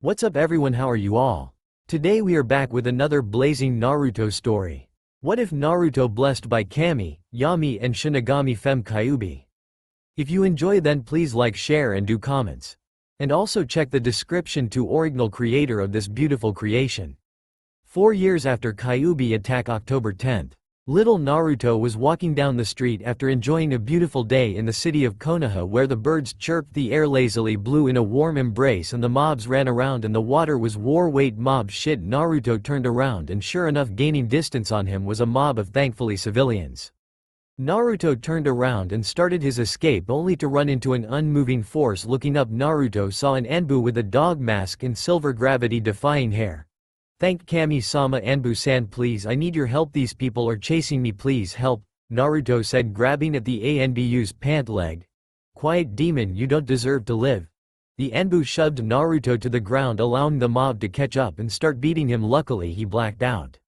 What's up everyone, how are you all? Today we are back with another blazing Naruto story. What if Naruto blessed by Kami, Yami and Shinigami fem Kyuubi? If you enjoy then please like, share and do comments. And also check the description to original creator of this beautiful creation. 4 years after Kyuubi attack October 10th. Little Naruto was walking down the street after enjoying a beautiful day in the city of Konoha where the birds chirped, the air lazily blew in a warm embrace and the mobs ran around and the water was war. Wait, mob shit. Naruto turned around and sure enough gaining distance on him was a mob of thankfully civilians. Naruto turned around and started his escape only to run into an unmoving force. Looking up, Naruto saw an Anbu with a dog mask and silver gravity defying hair. Thanked Kami-sama. Anbu-san, please, I need your help, these people are chasing me, please help, Naruto said, grabbing at the Anbu's pant leg. Quiet demon, you don't deserve to live. The Anbu shoved Naruto to the ground allowing the mob to catch up and start beating him. Luckily he blacked out.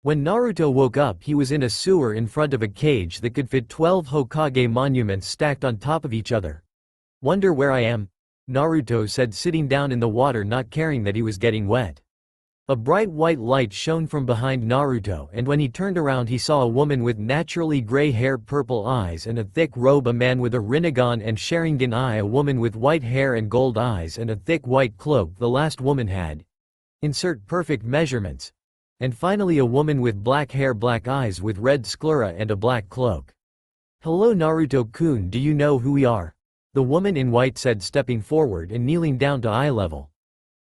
When Naruto woke up he was in a sewer in front of a cage that could fit 12 Hokage monuments stacked on top of each other. Wonder where I am? Naruto said, sitting down in the water not caring that he was getting wet. A bright white light shone from behind Naruto and when he turned around he saw a woman with naturally gray hair, purple eyes and a thick robe, a man with a Rinnegan and Sharingan eye, a woman with white hair and gold eyes and a thick white cloak the last woman had. Insert perfect measurements. And finally a woman with black hair, black eyes with red sclera and a black cloak. Hello Naruto-kun, do you know who we are? The woman in white said, stepping forward and kneeling down to eye level.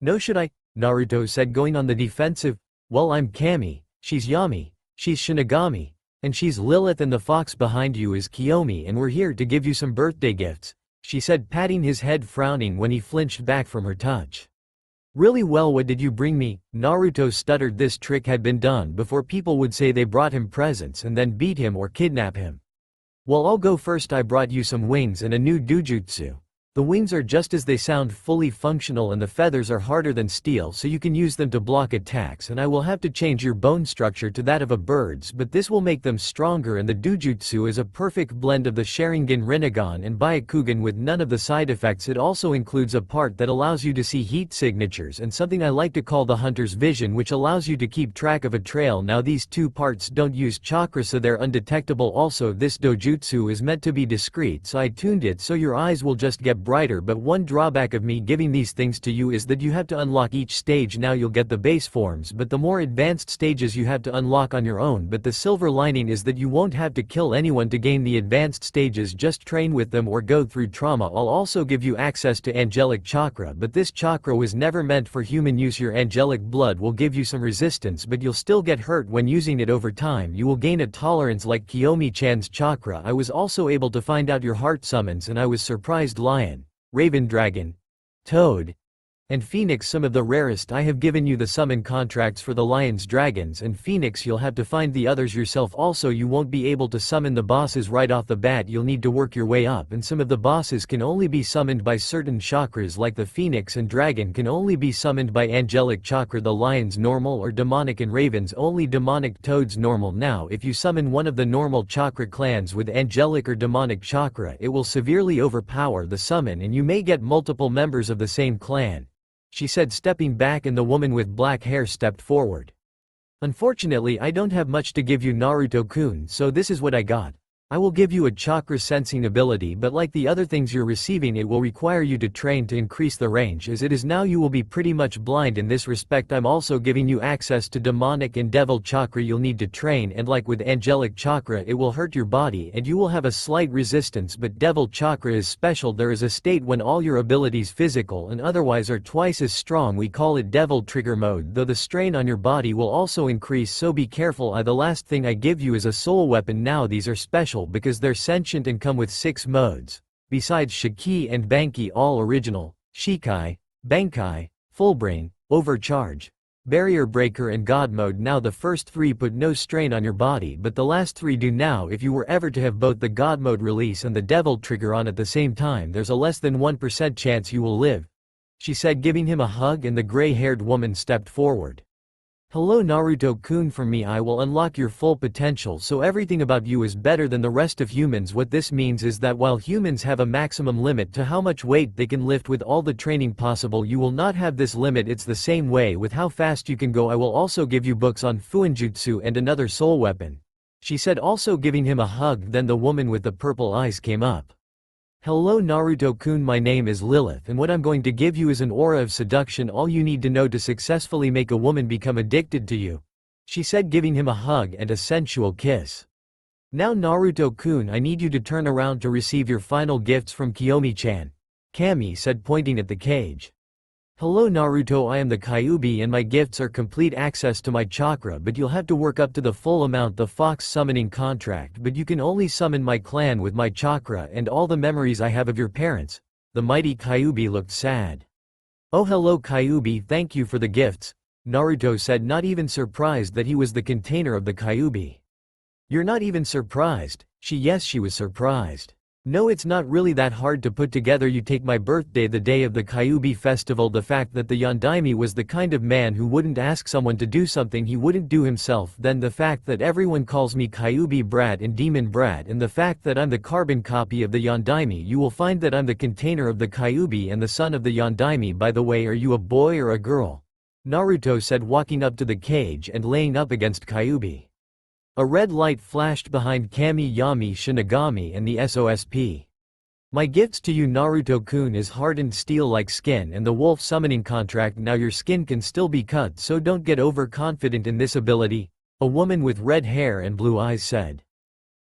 No, should I? Naruto said, going on the defensive. Well, I'm Kami, she's Yami, she's Shinigami, and she's Lilith, and the fox behind you is Kiyomi, and we're here to give you some birthday gifts, she said, patting his head, frowning when he flinched back from her touch. Really? Well, what did you bring me? Naruto stuttered. This trick had been done before. People would say they brought him presents and then beat him or kidnap him. Well, I'll go first. I brought you some wings and a new dojutsu. The wings are just as they sound, fully functional, and the feathers are harder than steel so you can use them to block attacks, and I will have to change your bone structure to that of a bird's, but this will make them stronger, and the dojutsu is a perfect blend of the Sharingan, Rinnegan and Byakugan with none of the side effects. It also includes a part that allows you to see heat signatures and something I like to call the hunter's vision, which allows you to keep track of a trail. Now these two parts don't use chakra so they're undetectable. Also this dojutsu is meant to be discreet so I tuned it so your eyes will just get brighter, but one drawback of me giving these things to you is that you have to unlock each stage. Now you'll get the base forms, but the more advanced stages you have to unlock on your own, but the silver lining is that you won't have to kill anyone to gain the advanced stages, just train with them or go through trauma. I'll also give you access to angelic chakra, but this chakra was never meant for human use. Your angelic blood will give you some resistance, but you'll still get hurt when using it. Over time you will gain a tolerance like Kiyomi-chan's chakra. I was also able to find out your heart summons and I was surprised. Lion, Raven, Dragon, Toad, and Phoenix, some of the rarest. I have given you the summon contracts for the Lions, Dragons, and Phoenix. You'll have to find the others yourself. Also you won't be able to summon the bosses right off the bat, you'll need to work your way up, and some of the bosses can only be summoned by certain chakras, like the Phoenix and Dragon can only be summoned by angelic chakra, the Lions normal or demonic, and Ravens only demonic, Toads normal. Now if you summon one of the normal chakra clans with angelic or demonic chakra, it will severely overpower the summon and you may get multiple members of the same clan, she said, stepping back, and the woman with black hair stepped forward. Unfortunately I don't have much to give you Naruto-kun, so this is what I got. I will give you a chakra sensing ability, but like the other things you're receiving it will require you to train to increase the range. As it is now you will be pretty much blind in this respect. I'm also giving you access to demonic and devil chakra. You'll need to train, and like with angelic chakra it will hurt your body and you will have a slight resistance, but devil chakra is special. There is a state when all your abilities, physical and otherwise, are twice as strong. We call it devil trigger mode, though the strain on your body will also increase, so be careful. The last thing I give you is a soul weapon. Now these are special because they're sentient and come with 6 modes. Besides Shiki and Banki, all original, Shikai, Bankai, Fullbrain, Overcharge, Barrier Breaker and God mode. Now the first 3 put no strain on your body, but the last 3 do. Now if you were ever to have both the God mode release and the devil trigger on at the same time, there's a less than 1% chance you will live, she said, giving him a hug, and the gray-haired woman stepped forward. Hello Naruto-kun, from me I will unlock your full potential, so everything about you is better than the rest of humans. What this means is that while humans have a maximum limit to how much weight they can lift with all the training possible, you will not have this limit. It's the same way with how fast you can go. I will also give you books on Fuinjutsu and another soul weapon, she said, also giving him a hug. Then the woman with the purple eyes came up. Hello Naruto-kun, my name is Lilith, and what I'm going to give you is an aura of seduction, all you need to know to successfully make a woman become addicted to you, she said, giving him a hug and a sensual kiss. Now Naruto-kun, I need you to turn around to receive your final gifts from Kiyomi-chan, Kami said, pointing at the cage. Hello Naruto, I am the Kyuubi and my gifts are complete access to my chakra, but you'll have to work up to the full amount, the fox summoning contract, but you can only summon my clan with my chakra and all the memories I have of your parents. The mighty Kyuubi looked sad. Oh hello Kyuubi, thank you for the gifts, Naruto said, not even surprised that he was the container of the Kyuubi. You're not even surprised? Yes, she was surprised. No, it's not really that hard to put together. You take my birthday, the day of the Kyuubi festival, the fact that the Yondaime was the kind of man who wouldn't ask someone to do something he wouldn't do himself, then the fact that everyone calls me Kyuubi brat and demon brat, and the fact that I'm the carbon copy of the Yondaime. You will find that I'm the container of the Kyuubi and the son of the Yondaime. By the way, are you a boy or a girl? Naruto said, walking up to the cage and laying up against Kyuubi. A red light flashed behind Kami, Yami, Shinigami and the SOSP. My gifts to you Naruto-kun is hardened steel like skin and the wolf summoning contract. Now your skin can still be cut, so don't get overconfident in this ability, a woman with red hair and blue eyes said.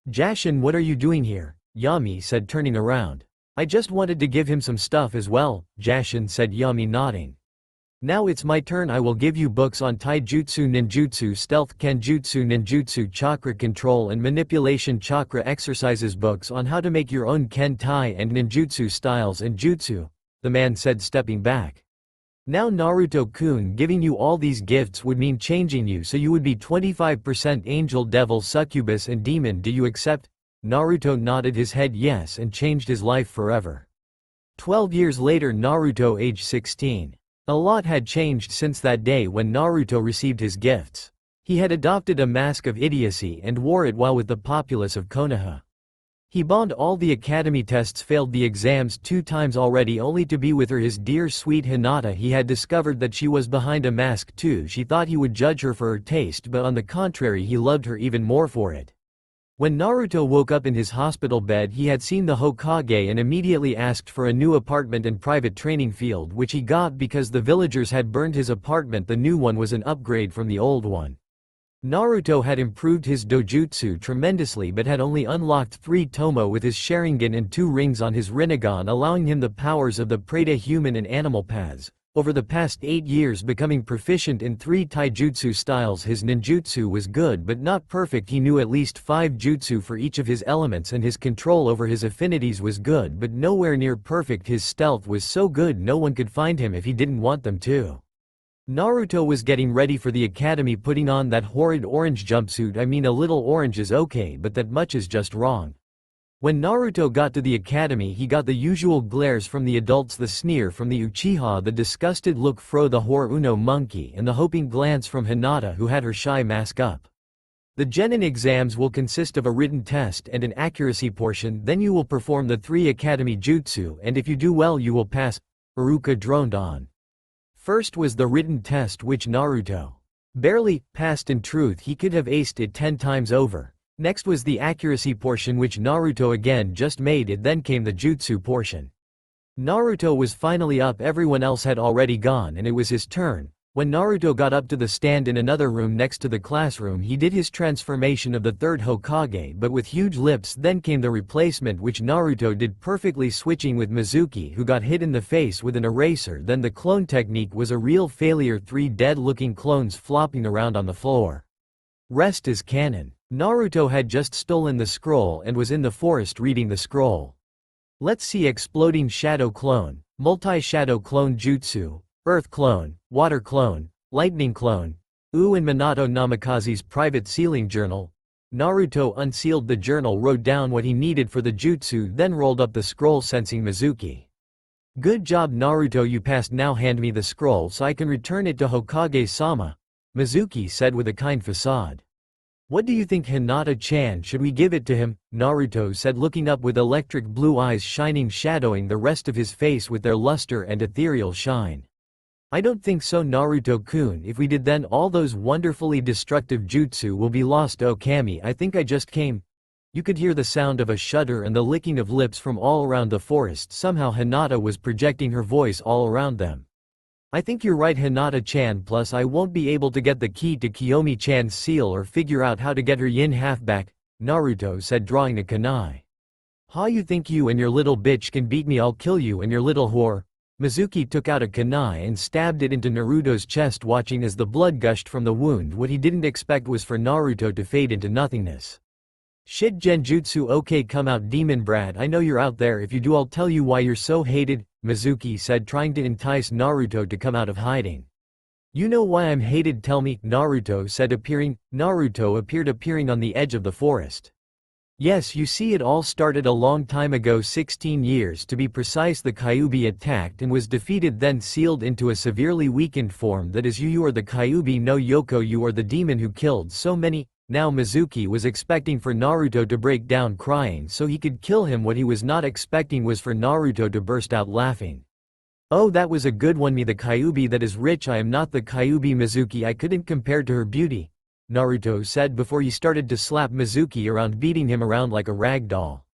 Jashin, what are you doing here? Yami said, turning around. I just wanted to give him some stuff as well, Jashin said, Yami nodding. Now it's my turn. I will give you books on taijutsu, ninjutsu, stealth, kenjutsu, ninjutsu, chakra control and manipulation, chakra exercises, books on how to make your own kentai and ninjutsu styles and jutsu, the man said, stepping back. Now Naruto-kun, giving you all these gifts would mean changing you so you would be 25% angel, devil, succubus and demon. Do you accept? Naruto nodded his head yes and changed his life forever. 12 years later, Naruto, age 16. A lot had changed since that day when Naruto received his gifts. He had adopted a mask of idiocy and wore it while with the populace of Konoha. He bombed all the academy tests, failed the exams 2 times already, only to be with her, his dear sweet Hinata. He had discovered that she was behind a mask too. She thought he would judge her for her taste, but on the contrary, he loved her even more for it. When Naruto woke up in his hospital bed, he had seen the Hokage and immediately asked for a new apartment and private training field, which he got because the villagers had burned his apartment. The new one was an upgrade from the old one. Naruto had improved his dojutsu tremendously but had only unlocked 3 tomo with his Sharingan and 2 rings on his Rinnegan, allowing him the powers of the Preta-human and animal paths. Over the past 8 years, becoming proficient in 3 taijutsu styles. His ninjutsu was good but not perfect. He knew at least 5 jutsu for each of his elements, and his control over his affinities was good but nowhere near perfect. His stealth was so good no one could find him if he didn't want them to. Naruto was getting ready for the academy, putting on that horrid orange jumpsuit. I mean, a little orange is okay, but that much is just wrong. When Naruto got to the academy, he got the usual glares from the adults, the sneer from the Uchiha, the disgusted look from the Horuno monkey, and the hoping glance from Hinata, who had her shy mask up. The genin exams will consist of a written test and an accuracy portion, then you will perform the 3 academy jutsu, and if you do well you will pass, Iruka droned on. First was the written test, which Naruto barely passed. In truth, he could have aced it 10 times over. Next was the accuracy portion, which Naruto again just made it. Then came the jutsu portion. Naruto was finally up, everyone else had already gone and it was his turn. When Naruto got up to the stand in another room next to the classroom, he did his transformation of the 3rd Hokage but with huge lips. Then came the replacement, which Naruto did perfectly, switching with Mizuki, who got hit in the face with an eraser. Then the clone technique was a real failure, 3 dead-looking clones flopping around on the floor. Rest is canon. Naruto had just stolen the scroll and was in the forest reading the scroll. Let's see: exploding shadow clone, multi-shadow clone jutsu, earth clone, water clone, lightning clone. And Minato Namikaze's private sealing journal. Naruto unsealed the journal, wrote down what he needed for the jutsu, then rolled up the scroll, sensing Mizuki. Good job Naruto, you passed. Now hand me the scroll so I can return it to Hokage-sama. Mizuki said with a kind facade. What do you think, Hinata-chan? Should we give it to him? Naruto said, looking up with electric blue eyes shining, shadowing the rest of his face with their luster and ethereal shine. I don't think so, Naruto-kun. If we did, then all those wonderfully destructive jutsu will be lost. Oh Kami, I think I just came. You could hear the sound of a shudder and the licking of lips from all around the forest. Somehow Hinata was projecting her voice all around them. I think you're right, Hinata-chan, plus I won't be able to get the key to Kiyomi-chan's seal or figure out how to get her yin half back, Naruto said, drawing a kunai. Ha, you think you and your little bitch can beat me? I'll kill you and your little whore. Mizuki took out a kunai and stabbed it into Naruto's chest, watching as the blood gushed from the wound. What he didn't expect was for Naruto to fade into nothingness. Shit, genjutsu. Okay, come out, demon brat. I know you're out there. If you do, I'll tell you why you're so hated, Mizuki said, trying to entice Naruto to come out of hiding. You know why I'm hated? Tell me, Naruto said, appearing. Naruto appearing on the edge of the forest. Yes, you see, it all started a long time ago, 16 years to be precise. The Kyuubi attacked and was defeated, then sealed into a severely weakened form. That is, you are the Kyuubi no Yoko, you are the demon who killed so many. Now Mizuki was expecting for Naruto to break down crying so he could kill him. What he was not expecting was for Naruto to burst out laughing. Oh, that was a good one. Me, the Kyuubi that is rich? I am not the Kyuubi, Mizuki. I couldn't compare to her beauty, Naruto said before he started to slap Mizuki around, beating him around like a rag doll.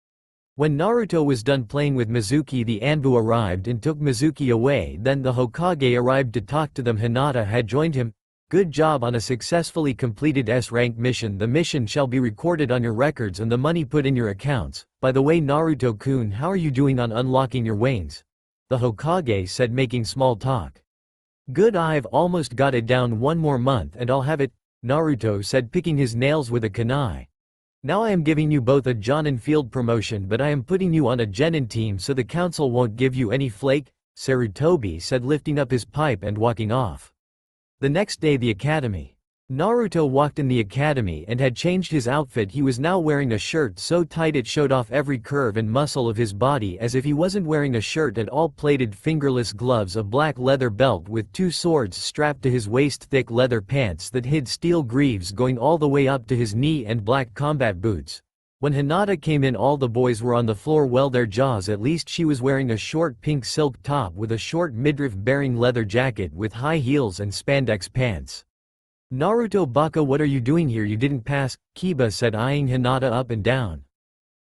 When Naruto was done playing with Mizuki, the Anbu arrived and took Mizuki away. Then the Hokage arrived to talk to them. Hinata had joined him. Good job on a successfully completed S-rank mission. The mission shall be recorded on your records and the money put in your accounts. By the way, Naruto-kun, how are you doing on unlocking your wains? The Hokage said, making small talk. Good, I've almost got it down. One more month and I'll have it, Naruto said, picking his nails with a kunai. Now I am giving you both a Jonin field promotion, but I am putting you on a Genin team so the council won't give you any flake, Sarutobi said, lifting up his pipe and walking off. The next day, the academy. Naruto walked in the academy and had changed his outfit. He was now wearing a shirt so tight it showed off every curve and muscle of his body, as if he wasn't wearing a shirt at all. Plated fingerless gloves, a black leather belt with 2 swords strapped to his waist, thick leather pants that hid steel greaves going all the way up to his knee, and black combat boots. When Hinata came in, all the boys were on the floor. Well, their jaws at least. She was wearing a short pink silk top with a short midriff-bearing leather jacket with high heels and spandex pants. Naruto, Baka, what are you doing here? You didn't pass, Kiba said, eyeing Hinata up and down.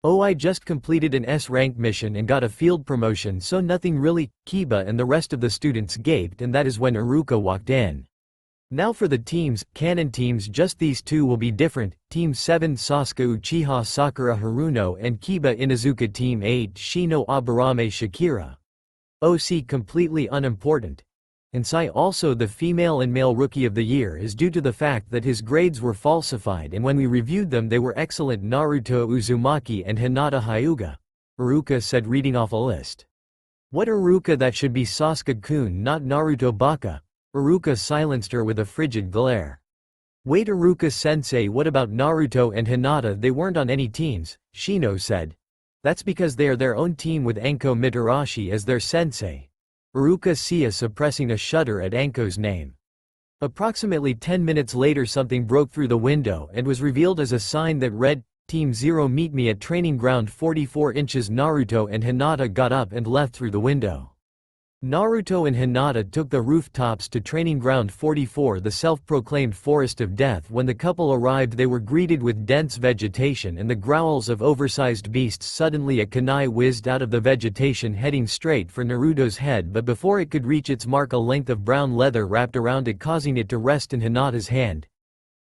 Oh, I just completed an S-rank mission and got a field promotion, so nothing really, Kiba and the rest of the students gaped, and that is when Iruka walked in. Now for the teams, canon teams, just these two will be different. Team 7 Sasuke Uchiha Sakura Haruno and Kiba Inuzuka. Team 8 Shino Aburame Shakira. OC completely unimportant. Insai also the female and male rookie of the year is due to the fact that his grades were falsified, and when we reviewed them they were excellent. Naruto Uzumaki and Hinata Hyuga. Iruka said, reading off a list. What, Iruka? That should be Sasuke-kun, not Naruto, Baka. Iruka silenced her with a frigid glare. Wait, Iruka-sensei, what about Naruto and Hinata? They weren't on any teams, Shino said. That's because they are their own team with Anko Mitarashi as their sensei. Iruka Sia suppressing a shudder at Anko's name. Approximately 10 minutes later, something broke through the window and was revealed as a sign that read, Team 0 meet me at training ground 44 inches. Naruto and Hinata got up and left through the window. Naruto and Hinata took the rooftops to training ground 44, the self-proclaimed forest of death. When the couple arrived, they were greeted with dense vegetation and the growls of oversized beasts. Suddenly a kunai whizzed out of the vegetation, heading straight for Naruto's head, but before it could reach its mark, a length of brown leather wrapped around it, causing it to rest in Hinata's hand.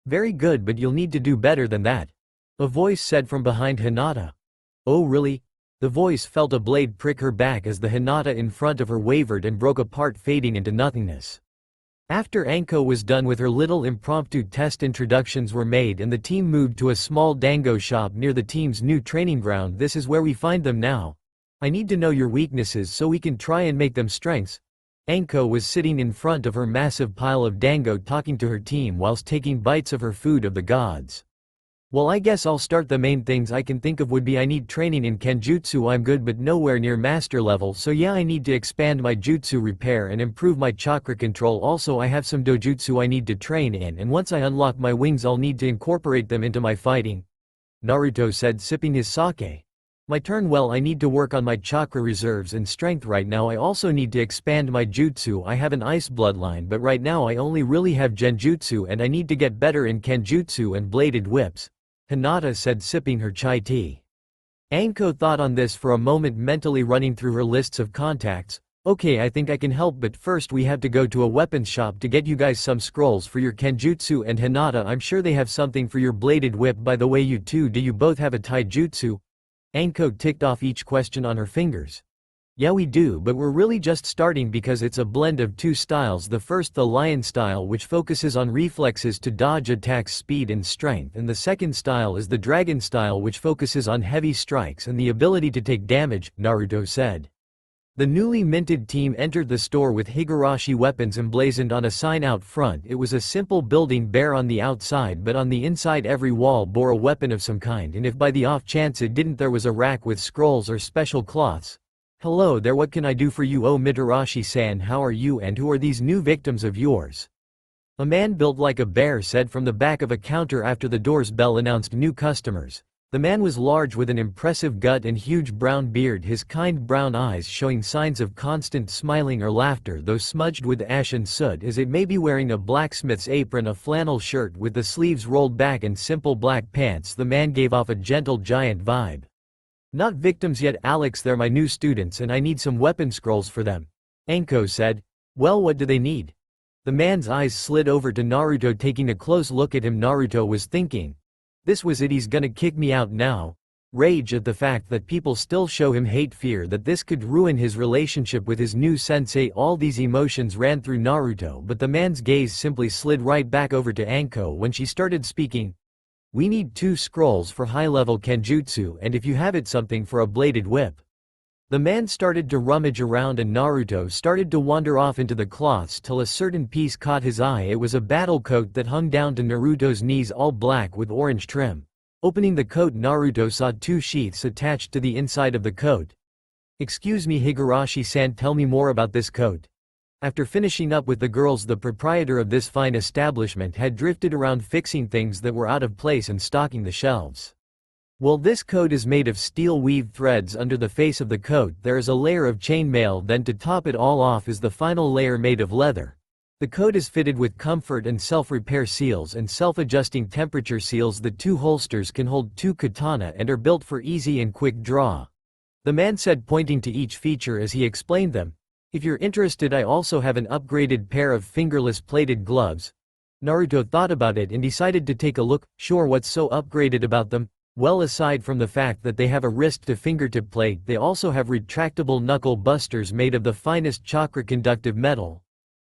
Very good, but you'll need to do better than that, a voice said from behind Hinata. Oh really? The voice felt a blade prick her back as the Hinata in front of her wavered and broke apart, fading into nothingness. After Anko was done with her little impromptu test, introductions were made and the team moved to a small dango shop near the team's new training ground. This is where we find them now. I need to know your weaknesses so we can try and make them strengths. Anko was sitting in front of her massive pile of dango talking to her team whilst taking bites of her food of the gods. Well, I guess I'll start. The main things I can think of would be I need training in Kenjutsu. I'm good but nowhere near master level, so yeah, I need to expand my jutsu repair and improve my chakra control. Also, I have some dojutsu I need to train in, and once I unlock my wings I'll need to incorporate them into my fighting, Naruto said, sipping his sake. My turn. Well, I need to work on my chakra reserves and strength right now. I also need to expand my jutsu. I have an ice bloodline, but right now I only really have genjutsu and I need to get better in kenjutsu and bladed whips, Hinata said, sipping her chai tea. Anko thought on this for a moment, mentally running through her lists of contacts. Okay, I think I can help, but first we have to go to a weapons shop to get you guys some scrolls for your kenjutsu, and Hinata, I'm sure they have something for your bladed whip. By the way, you two, do you both have a taijutsu? Anko ticked off each question on her fingers. Yeah, we do, but we're really just starting because it's a blend of two styles. The first, the lion style, which focuses on reflexes to dodge attacks, speed and strength, and the second style is the dragon style, which focuses on heavy strikes and the ability to take damage, Naruto said. The newly minted team entered the store with Higurashi weapons emblazoned on a sign out front. It was a simple building, bare on the outside, but on the inside every wall bore a weapon of some kind, and if by the off chance it didn't, there was a rack with scrolls or special cloths. Hello there, what can I do for you? Oh, Mitarashi-san, how are you, and who are these new victims of yours? A man built like a bear said from the back of a counter after the door's bell announced new customers. The man was large with an impressive gut and huge brown beard, his kind brown eyes showing signs of constant smiling or laughter, though smudged with ash and soot as it may be, wearing a blacksmith's apron, a flannel shirt with the sleeves rolled back and simple black pants. The man gave off a gentle giant vibe. Not victims yet, Alex, they're my new students and I need some weapon scrolls for them, Anko said. Well, what do they need? The man's eyes slid over to Naruto, taking a close look at him. Naruto was thinking, this was it, he's gonna kick me out now. Rage at the fact that people still show him hate, fear that this could ruin his relationship with his new sensei. All these emotions ran through Naruto, but the man's gaze simply slid right back over to Anko when she started speaking. We need 2 scrolls for high-level kenjutsu, and if you have it, something for a bladed whip. The man started to rummage around and Naruto started to wander off into the cloths till a certain piece caught his eye. It was a battle coat that hung down to Naruto's knees, all black with orange trim. Opening the coat, Naruto saw 2 sheaths attached to the inside of the coat. Excuse me, Higurashi-san, tell me more about this coat. After finishing up with the girls, the proprietor of this fine establishment had drifted around fixing things that were out of place and stocking the shelves. Well, this coat is made of steel weave threads. Under the face of the coat there is a layer of chainmail, then to top it all off is the final layer made of leather. The coat is fitted with comfort and self-repair seals and self-adjusting temperature seals. The 2 holsters can hold 2 katana and are built for easy and quick draw, the man said, pointing to each feature as he explained them. If you're interested, I also have an upgraded pair of fingerless plated gloves. Naruto thought about it and decided to take a look. Sure, what's so upgraded about them? Well, aside from the fact that they have a wrist to fingertip plate, they also have retractable knuckle busters made of the finest chakra conductive metal.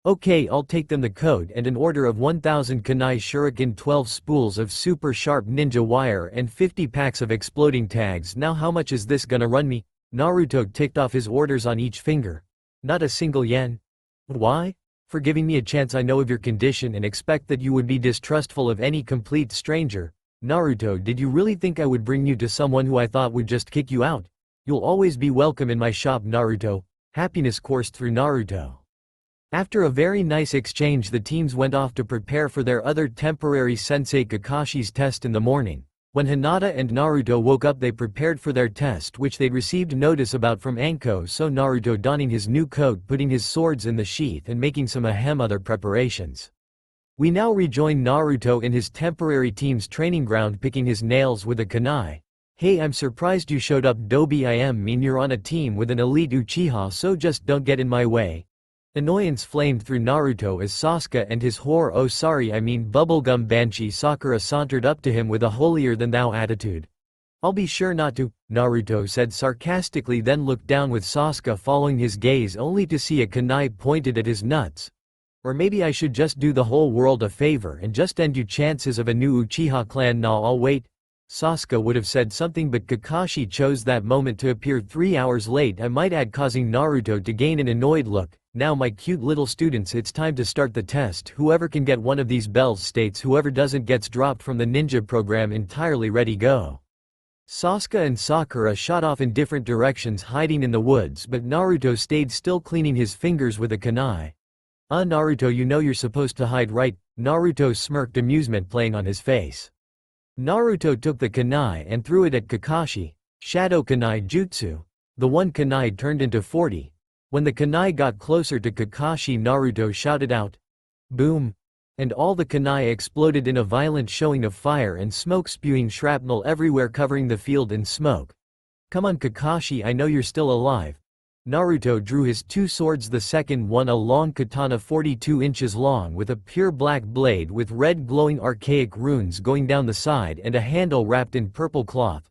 Okay, I'll take them. The coat and an order of 1000 kunai shuriken, 12 spools of super sharp ninja wire, and 50 packs of exploding tags. Now how much is this gonna run me? Naruto ticked off his orders on each finger. Not a single yen. Why? For giving me a chance. I know of your condition and expect that you would be distrustful of any complete stranger. Naruto, did you really think I would bring you to someone who I thought would just kick you out? You'll always be welcome in my shop, Naruto. Happiness coursed through Naruto. After a very nice exchange, the teams went off to prepare for their other temporary sensei Kakashi's test in the morning. When Hinata and Naruto woke up, they prepared for their test, which they'd received notice about from Anko. So Naruto, donning his new coat, putting his swords in the sheath and making some other preparations. We now rejoin Naruto in his temporary team's training ground, picking his nails with a kunai. Hey, I'm surprised you showed up, Dobi. I mean, you're on a team with an elite Uchiha, so just don't get in my way. Annoyance flamed through Naruto as Sasuke and his bubblegum banshee Sakura sauntered up to him with a holier-than-thou attitude. I'll be sure not to, Naruto said sarcastically, then looked down with Sasuke following his gaze only to see a kunai pointed at his nuts. Or maybe I should just do the whole world a favor and just end you chances of a new Uchiha clan. Nah, I'll wait. Sasuke would have said something, but Kakashi chose that moment to appear 3 hours late, I might add, causing Naruto to gain an annoyed look. Now my cute little students, it's time to start the test. Whoever can get one of these bells states, whoever doesn't gets dropped from the ninja program entirely. Ready, go. Sasuke and Sakura shot off in different directions, hiding in the woods, but Naruto stayed still, cleaning his fingers with a kunai. Naruto, you know you're supposed to hide, right? Naruto smirked, amusement playing on his face. Naruto took the kunai and threw it at Kakashi. Shadow kunai jutsu. The one kunai turned into 40. When the kunai got closer to Kakashi, Naruto shouted out, "Boom!" And all the kunai exploded in a violent showing of fire and smoke, spewing shrapnel everywhere, covering the field in smoke. Come on Kakashi, I know you're still alive. Naruto drew his two swords, the second one a long katana 42 inches long with a pure black blade with red glowing archaic runes going down the side and a handle wrapped in purple cloth.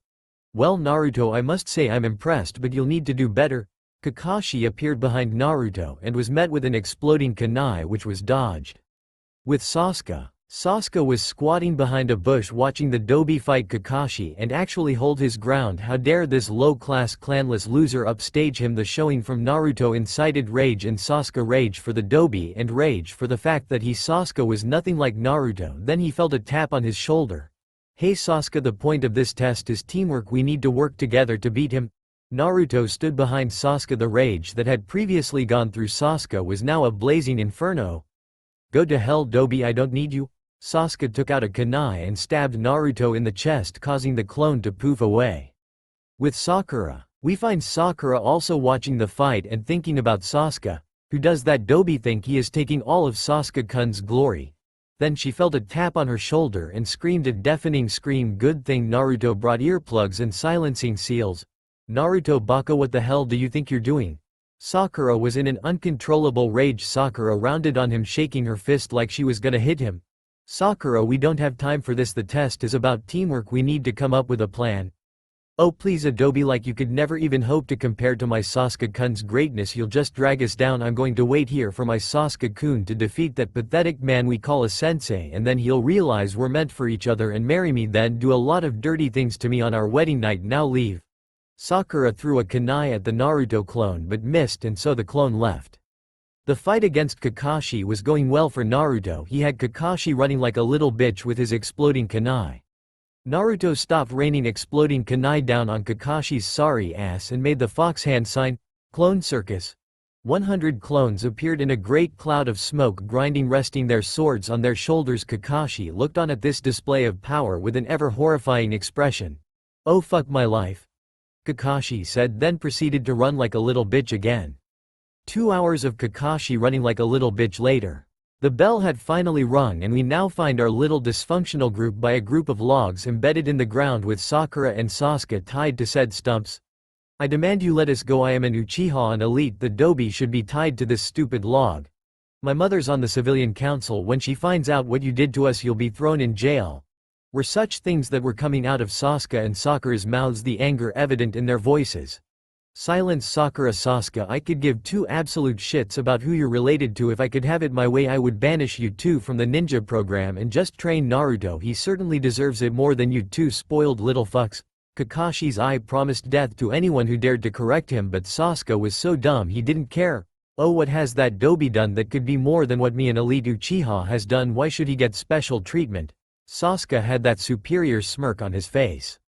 Well Naruto, I must say I'm impressed, but you'll need to do better. Kakashi appeared behind Naruto and was met with an exploding kunai which was dodged. With Sasuke was squatting behind a bush watching the Dobi fight Kakashi and actually hold his ground. How dare this low-class clanless loser upstage him? The showing from Naruto incited rage in Sasuke, rage for the Dobi and rage for the fact that Sasuke was nothing like Naruto. Then he felt a tap on his shoulder. Hey Sasuke, the point of this test is teamwork, we need to work together to beat him. Naruto stood behind Sasuke. The rage that had previously gone through Sasuke was now a blazing inferno. Go to hell Dobi, I don't need you. Sasuke took out a kunai and stabbed Naruto in the chest, causing the clone to poof away. With Sakura, we find Sakura also watching the fight and thinking about Sasuke. Who does that Dobi think he is taking all of Sasuke-kun's glory? Then she felt a tap on her shoulder and screamed a deafening scream. Good thing Naruto brought earplugs and silencing seals. Naruto Baka, what the hell do you think you're doing? Sakura was in an uncontrollable rage. Sakura rounded on him, shaking her fist like she was gonna hit him. Sakura, we don't have time for this, the test is about teamwork, we need to come up with a plan. Oh please Adobe, like you could never even hope to compare to my Sasuke-kun's greatness, you'll just drag us down. I'm going to wait here for my Sasuke-kun to defeat that pathetic man we call a sensei, and then he'll realize we're meant for each other and marry me, then do a lot of dirty things to me on our wedding night. Now leave. Sakura threw a kunai at the Naruto clone but missed, and so the clone left. The fight against Kakashi was going well for Naruto. He had Kakashi running like a little bitch with his exploding kunai. Naruto stopped raining exploding kunai down on Kakashi's sorry ass and made the fox hand sign. Clone circus. 100 clones appeared in a great cloud of smoke, grinding, resting their swords on their shoulders. Kakashi looked on at this display of power with an ever horrifying expression. Oh fuck my life, Kakashi said, then proceeded to run like a little bitch again. 2 hours of Kakashi running like a little bitch later. The bell had finally rung and we now find our little dysfunctional group by a group of logs embedded in the ground with Sakura and Sasuke tied to said stumps. I demand you let us go. I am an Uchiha, an elite. The Dobi should be tied to this stupid log. My mother's on the civilian council. When she finds out what you did to us, you'll be thrown in jail. Were such things that were coming out of Sasuke and Sakura's mouths, the anger evident in their voices. Silence Sakura. Sasuke, I could give two absolute shits about who you're related to. If I could have it my way, I would banish you two from the ninja program and just train Naruto. He certainly deserves it more than you two spoiled little fucks. Kakashi's eye promised death to anyone who dared to correct him, but Sasuke was so dumb he didn't care. Oh, what has that Dobi done that could be more than what me, an elite Uchiha, has done? Why should he get special treatment? Sasuke had that superior smirk on his face.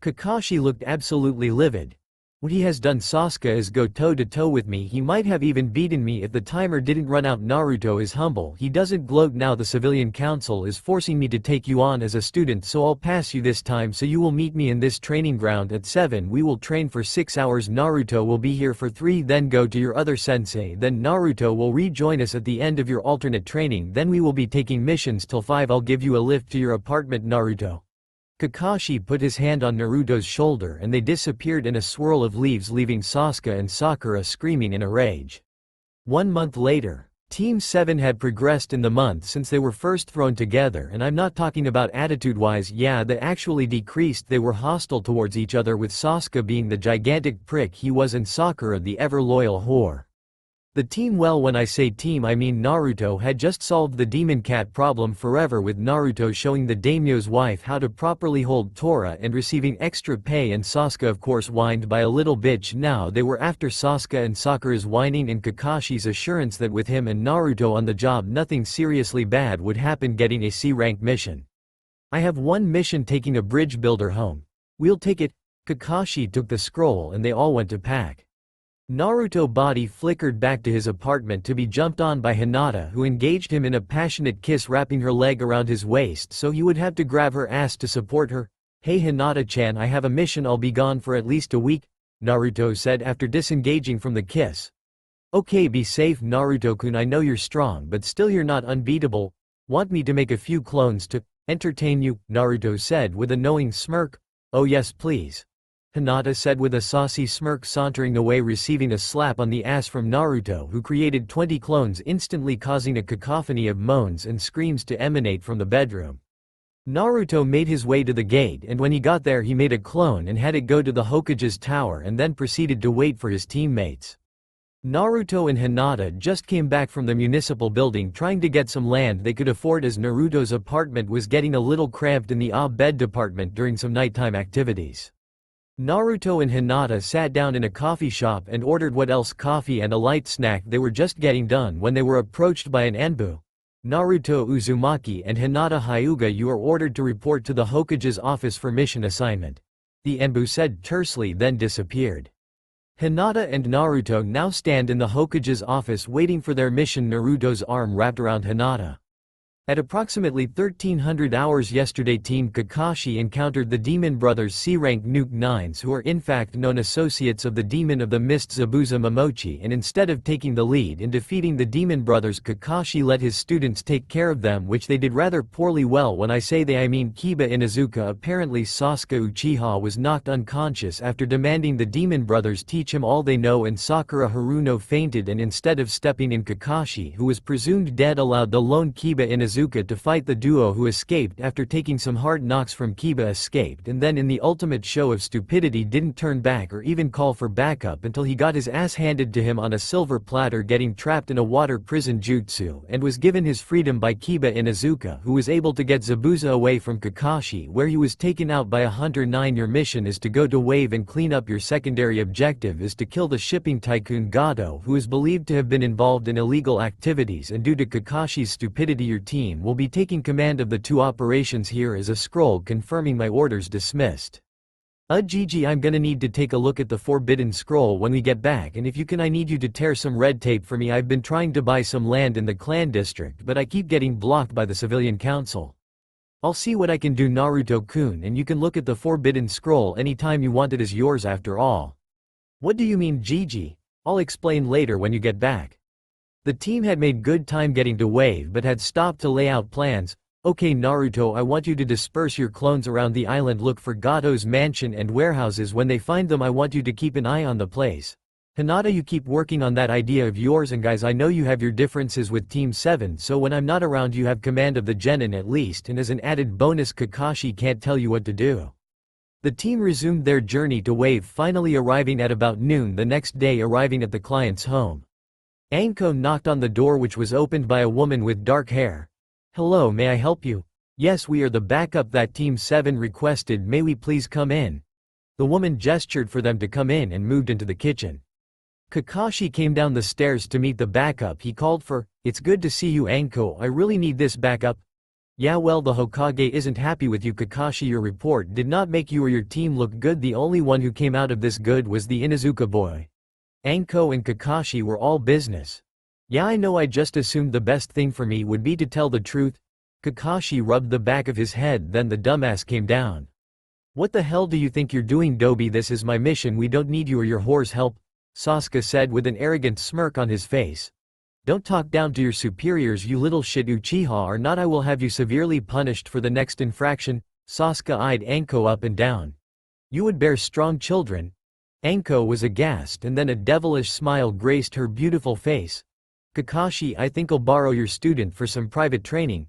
Kakashi looked absolutely livid. What he has done, Sasuke, is go toe-to-toe with me. He might have even beaten me if the timer didn't run out. Naruto is humble. He doesn't gloat. Now the civilian council is forcing me to take you on as a student, so I'll pass you this time. So you will meet me in this training ground at 7. We will train for 6 hours. Naruto will be here for 3. Then go to your other sensei. Then Naruto will rejoin us at the end of your alternate training. Then we will be taking missions till 5. I'll give you a lift to your apartment, Naruto. Kakashi put his hand on Naruto's shoulder and they disappeared in a swirl of leaves, leaving Sasuke and Sakura screaming in a rage. 1 month later, Team 7 had progressed in the month since they were first thrown together, and I'm not talking about attitude-wise. Yeah, they actually decreased. They were hostile towards each other, with Sasuke being the gigantic prick he was and Sakura the ever-loyal whore. The team, well, when I say team I mean Naruto, had just solved the demon cat problem forever, with Naruto showing the daimyo's wife how to properly hold Tora and receiving extra pay, and Sasuke of course whined by a little bitch. Now they were after Sasuke and Sakura's whining and Kakashi's assurance that with him and Naruto on the job nothing seriously bad would happen, getting a C-rank mission. I have one mission, taking a bridge builder home. We'll take it. Kakashi took the scroll and they all went to pack. Naruto's body flickered back to his apartment to be jumped on by Hinata, who engaged him in a passionate kiss, wrapping her leg around his waist so he would have to grab her ass to support her. Hey Hinata-chan, I have a mission, I'll be gone for at least a week, Naruto said after disengaging from the kiss. Okay, be safe Naruto-kun, I know you're strong but still you're not unbeatable. Want me to make a few clones to entertain you? Naruto said with a knowing smirk. Oh yes please, Hinata said with a saucy smirk, sauntering away, receiving a slap on the ass from Naruto, who created 20 clones, instantly causing a cacophony of moans and screams to emanate from the bedroom. Naruto made his way to the gate, and when he got there he made a clone and had it go to the Hokage's tower and then proceeded to wait for his teammates. Naruto and Hinata just came back from the municipal building trying to get some land they could afford, as Naruto's apartment was getting a little cramped in the bed department during some nighttime activities. Naruto and Hinata sat down in a coffee shop and ordered what else coffee and a light snack. They were just getting done when they were approached by an Anbu. Naruto Uzumaki and Hinata Hyuga, you are ordered to report to the Hokage's office for mission assignment, the Anbu said tersely, then disappeared. Hinata and Naruto now stand in the Hokage's office waiting for their mission. Naruto's arm wrapped around Hinata. At approximately 1300 hours yesterday, Team Kakashi encountered the Demon Brothers C-rank Nuke 9s, who are in fact known associates of the Demon of the Mist Zabuza Momochi, and instead of taking the lead in defeating the Demon Brothers, Kakashi let his students take care of them, which they did rather poorly. Well, when I say they I mean Kiba Inuzuka. Apparently Sasuke Uchiha was knocked unconscious after demanding the Demon Brothers teach him all they know, and Sakura Haruno fainted, and instead of stepping in, Kakashi, who was presumed dead, allowed the lone Kiba Inuzuka to fight the duo who escaped after taking some hard knocks from Kiba, escaped, and then in the ultimate show of stupidity didn't turn back or even call for backup until he got his ass handed to him on a silver platter, getting trapped in a water prison jutsu, and was given his freedom by Kiba Inuzuka, who was able to get Zabuza away from Kakashi, where he was taken out by a hunter. 9. Your mission is to go to Wave and clean up. Your secondary objective is to kill the shipping tycoon Gato, who is believed to have been involved in illegal activities, and due to Kakashi's stupidity your team will be taking command of the two operations. Here is a scroll confirming my orders. Dismissed. Gigi, I'm gonna need to take a look at the forbidden scroll when we get back, and if you can I need you to tear some red tape for me. I've been trying to buy some land in the clan district but I keep getting blocked by the civilian council. I'll see what I can do Naruto-kun, and you can look at the forbidden scroll anytime you want, it is yours after all. What do you mean Gigi? I'll explain later when you get back. The team had made good time getting to Wave but had stopped to lay out plans. Okay Naruto, I want you to disperse your clones around the island, look for Gato's mansion and warehouses. When they find them I want you to keep an eye on the place. Hinata, you keep working on that idea of yours, and guys, I know you have your differences with Team 7, so when I'm not around you have command of the genin at least, and as an added bonus Kakashi can't tell you what to do. The team resumed their journey to Wave, finally arriving at about noon the next day. Arriving at the client's home, Anko knocked on the door, which was opened by a woman with dark hair. Hello, may I help you? Yes, we are the backup that Team 7 requested, may we please come in? The woman gestured for them to come in and moved into the kitchen. Kakashi came down the stairs to meet the backup he called for. It's good to see you Anko, I really need this backup. Yeah, well, the Hokage isn't happy with you Kakashi, your report did not make you or your team look good. The only one who came out of this good was the Inuzuka boy. Anko and Kakashi were all business. Yeah, I know, I just assumed the best thing for me would be to tell the truth. Kakashi rubbed the back of his head, then the dumbass came down. What the hell do you think you're doing, Dobi? This is my mission, we don't need you or your whore's help, Sasuke said with an arrogant smirk on his face. Don't talk down to your superiors, you little shit. Uchiha or not, I will have you severely punished for the next infraction. Sasuke eyed Anko up and down. You would bear strong children? Anko was aghast, and then a devilish smile graced her beautiful face. Kakashi, I think I'll borrow your student for some private training.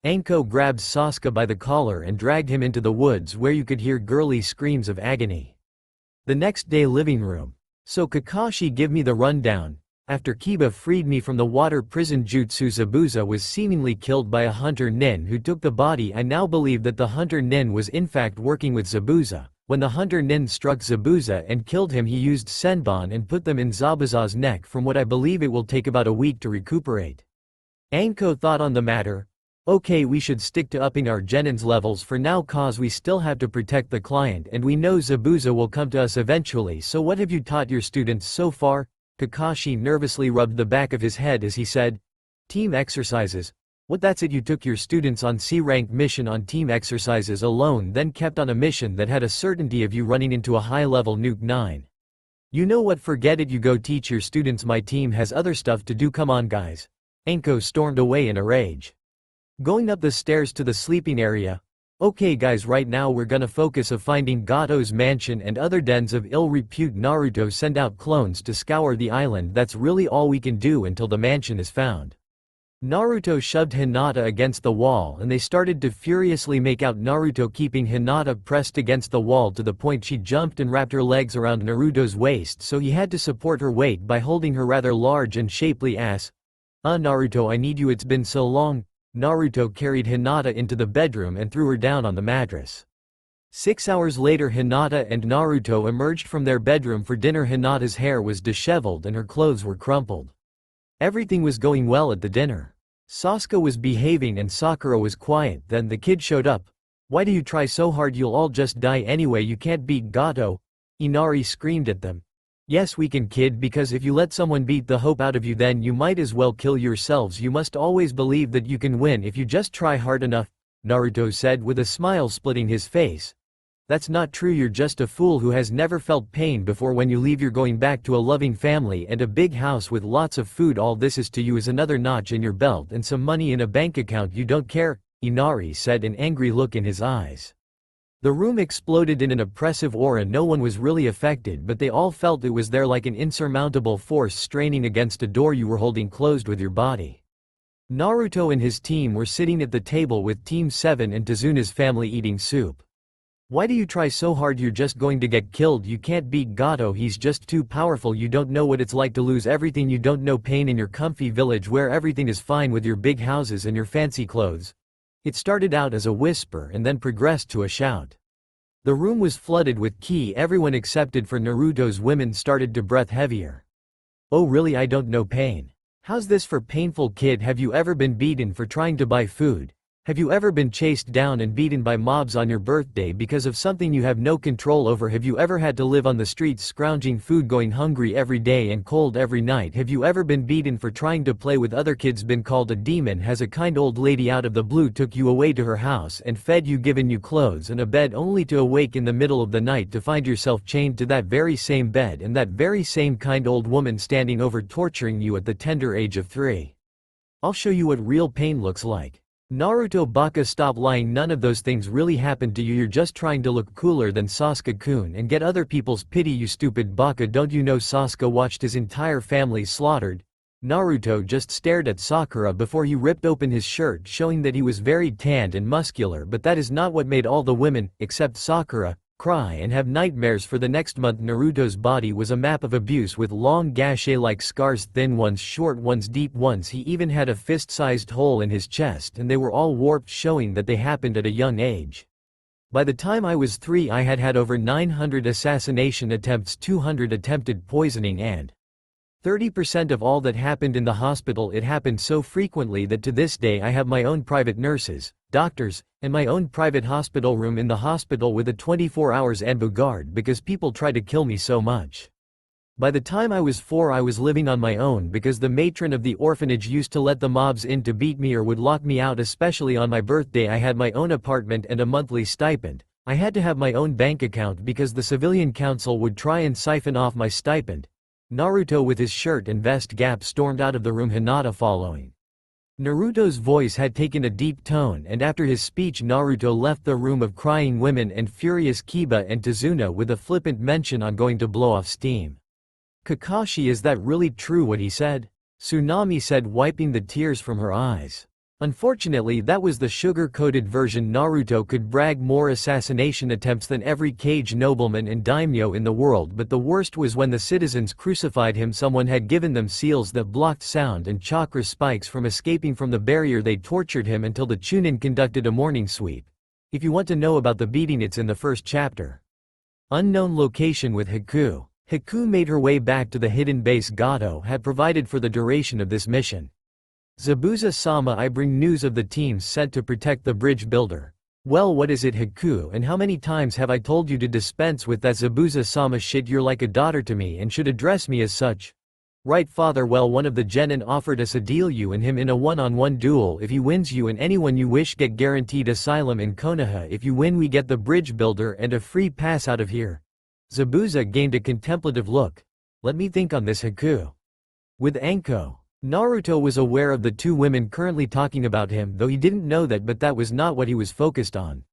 Anko grabbed Sasuke by the collar and dragged him into the woods, where you could hear girly screams of agony. The next day, living room. So Kakashi, give me the rundown. After Kiba freed me from the water prison jutsu, Zabuza was seemingly killed by a hunter nin who took the body. I now believe that the hunter nin was in fact working with Zabuza. When the hunter nin struck Zabuza and killed him, he used senbon and put them in Zabuza's neck. From what I believe, it will take about a week to recuperate. Anko thought on the matter. Okay, we should stick to upping our genin's levels for now cause we still have to protect the client and we know Zabuza will come to us eventually. So what have you taught your students so far? Kakashi nervously rubbed the back of his head as he said, team exercises. What, that's it? You took your students on C-rank mission on team exercises alone, then kept on a mission that had a certainty of you running into a high-level nuke 9. You know what, forget it, you go teach your students, my team has other stuff to do, come on guys. Anko stormed away in a rage. Going up the stairs to the sleeping area. Okay guys, right now we're gonna focus of finding Gato's mansion and other dens of ill repute. Naruto send out clones to scour the island, that's really all we can do until the mansion is found. Naruto shoved Hinata against the wall and they started to furiously make out Naruto keeping Hinata pressed against the wall to the point she jumped and wrapped her legs around Naruto's waist, so he had to support her weight by holding her rather large and shapely ass. Naruto, I need you, it's been so long. Naruto carried Hinata into the bedroom and threw her down on the mattress. 6 hours later, Hinata and Naruto emerged from their bedroom for dinner. Hinata's hair was disheveled and her clothes were crumpled. Everything was going well at the dinner. Sasuke was behaving and Sakura was quiet. Then the kid showed up. Why do you try so hard? You'll all just die anyway, you can't beat Gato. Inari screamed at them. Yes we can, kid, because if you let someone beat the hope out of you then you might as well kill yourselves. You must always believe that you can win if you just try hard enough, Naruto said with a smile splitting his face. That's not true, you're just a fool who has never felt pain before. When you leave you're going back to a loving family and a big house with lots of food. All this is to you is another notch in your belt and some money in a bank account. You don't care, Inari said, an angry look in his eyes. The room exploded in an oppressive aura. No one was really affected, but they all felt it was there like an insurmountable force straining against a door you were holding closed with your body. Naruto and his team were sitting at the table with Team 7 and Tazuna's family eating soup. Why do you try so hard? You're just going to get killed. You can't beat Gato, he's just too powerful. You don't know what it's like to lose everything. You don't know pain in your comfy village where everything is fine with your big houses and your fancy clothes. It started out as a whisper and then progressed to a shout. The room was flooded with ki. Everyone excepted for Naruto's women started to breath heavier. Oh really, I don't know pain. How's this for painful, kid? Have you ever been beaten for trying to buy food? Have you ever been chased down and beaten by mobs on your birthday because of something you have no control over? Have you ever had to live on the streets scrounging food, going hungry every day and cold every night? Have you ever been beaten for trying to play with other kids? Been called a demon? Has a kind old lady out of the blue took you away to her house and fed you, given you clothes and a bed, only to awake in the middle of the night to find yourself chained to that very same bed and that very same kind old woman standing over torturing you at the tender age of 3? I'll show you what real pain looks like. Naruto, baka, stop lying. None of those things really happened to you. You're just trying to look cooler than Sasuke-kun and get other people's pity, you stupid baka. Don't you know Sasuke watched his entire family slaughtered? Naruto just stared at Sakura before he ripped open his shirt, showing that he was very tanned and muscular, but that is not what made all the women, except Sakura, cry and have nightmares for the next month. Naruto's body was a map of abuse with long gash-like scars, thin ones, short ones, deep ones. He even had a fist-sized hole in his chest and they were all warped, showing that they happened at a young age. By the time I was 3 I had had over 900 assassination attempts, 200 attempted poisoning and 30% of all that happened in the hospital. It happened so frequently that to this day I have my own private nurses, doctors, and my own private hospital room in the hospital with a 24 hours ambu guard because people try to kill me so much. By the time I was 4 I was living on my own because the matron of the orphanage used to let the mobs in to beat me or would lock me out, especially on my birthday. I had my own apartment and a monthly stipend. I had to have my own bank account because the civilian council would try and siphon off my stipend. Naruto with his shirt and vest gap stormed out of the room, Hinata following. Naruto's voice had taken a deep tone and after his speech Naruto left the room of crying women and furious Kiba and Tazuna with a flippant mention on going to blow off steam. Kakashi, is that really true what he said? Tsunami said, wiping the tears from her eyes. Unfortunately, that was the sugar-coated version. Naruto could brag more assassination attempts than every Kage nobleman and daimyo in the world, but the worst was when the citizens crucified him. Someone had given them seals that blocked sound and chakra spikes from escaping from the barrier. They tortured him until the Chunin conducted a morning sweep. If you want to know about the beating, it's in the first chapter. Unknown location with Haku. Haku made her way back to the hidden base Gato had provided for the duration of this mission. Zabuza-sama, I bring news of the teams sent to protect the bridge builder. Well, what is it, Haku, and how many times have I told you to dispense with that Zabuza-sama shit? You're like a daughter to me and should address me as such. Right, father. Well, one of the genin offered us a deal, you and him in a one-on-one duel. If he wins, you and anyone you wish get guaranteed asylum in Konoha. If you win, we get the bridge builder and a free pass out of here. Zabuza gained a contemplative look. Let me think on this, Haku. With Anko. Naruto was aware of the two women currently talking about him, though he didn't know that, but that was not what he was focused on.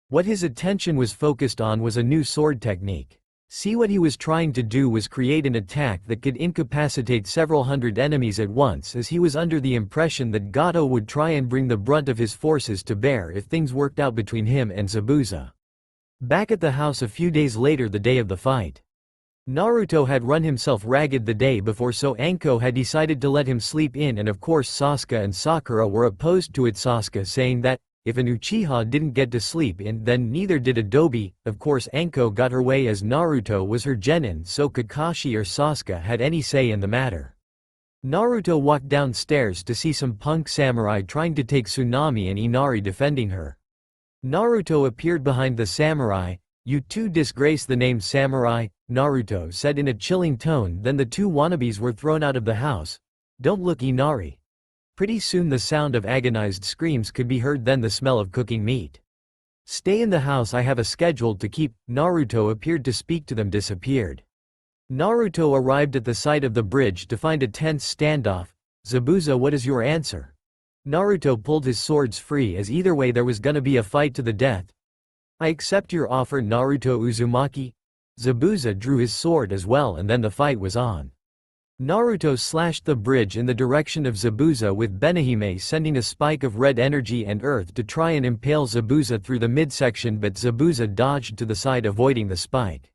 What his attention was focused on was a new sword technique. See, what he was trying to do was create an attack that could incapacitate several hundred enemies at once, as he was under the impression that Gato would try and bring the brunt of his forces to bear if things worked out between him and Zabuza. Back at the house a few days later, the day of the fight. Naruto had run himself ragged the day before, so Anko had decided to let him sleep in, and of course Sasuke and Sakura were opposed to it, Sasuke saying that, if an Uchiha didn't get to sleep in, then neither did Adobe. Of course Anko got her way as Naruto was her genin, so Kakashi or Sasuke had any say in the matter. Naruto walked downstairs to see some punk samurai trying to take Tsunami and Inari defending her. Naruto appeared behind the samurai. You two disgrace the name samurai, Naruto said in a chilling tone. Then the two wannabes were thrown out of the house. Don't look, Inari. Pretty soon the sound of agonized screams could be heard, then the smell of cooking meat. Stay in the house, I have a schedule to keep. Naruto appeared to speak to them, disappeared. Naruto arrived at the site of the bridge to find a tense standoff. Zabuza, what is your answer? Naruto pulled his swords free, as either way there was gonna be a fight to the death. I accept your offer, Naruto. Uzumaki. Zabuza drew his sword as well, and then the fight was on. Naruto slashed the bridge in the direction of Zabuza with Benihime sending a spike of red energy and earth to try and impale Zabuza through the midsection, but Zabuza dodged to the side, avoiding the spike.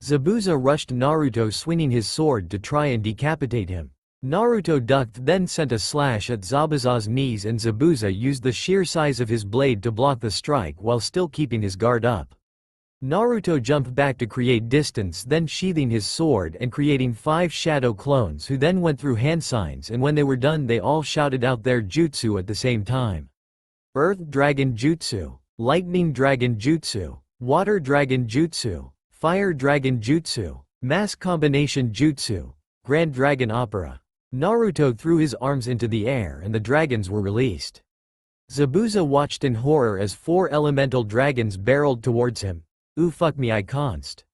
Zabuza rushed Naruto, swinging his sword to try and decapitate him. Naruto ducked, then sent a slash at Zabuza's knees, and Zabuza used the sheer size of his blade to block the strike while still keeping his guard up. Naruto jumped back to create distance, then sheathing his sword and creating 5 shadow clones, who then went through hand signs, and when they were done they all shouted out their jutsu at the same time. Earth Dragon Jutsu, Lightning Dragon Jutsu, Water Dragon Jutsu, Fire Dragon Jutsu, Mass Combination Jutsu, Grand Dragon Opera. Naruto threw his arms into the air and the dragons were released. Zabuza watched in horror as 4 elemental dragons barreled towards him. Ooh, fuck me, I const.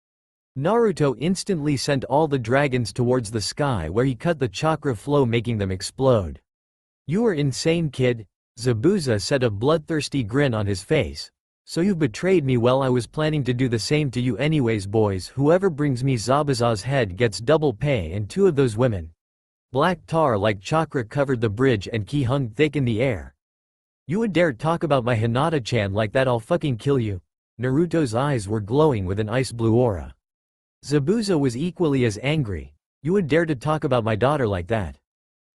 Naruto instantly sent all the dragons towards the sky, where he cut the chakra flow, making them explode. You are insane, kid, Zabuza said, a bloodthirsty grin on his face. So you've betrayed me? Well, I was planning to do the same to you anyways, boys. Whoever brings me Zabuza's head gets double pay, and 2 of those women. Black tar like chakra covered the bridge and ki hung thick in the air. You would dare talk about my Hinata-chan like that? I'll fucking kill you. Naruto's eyes were glowing with an ice blue aura. Zabuza was equally as angry. You would dare to talk about my daughter like that?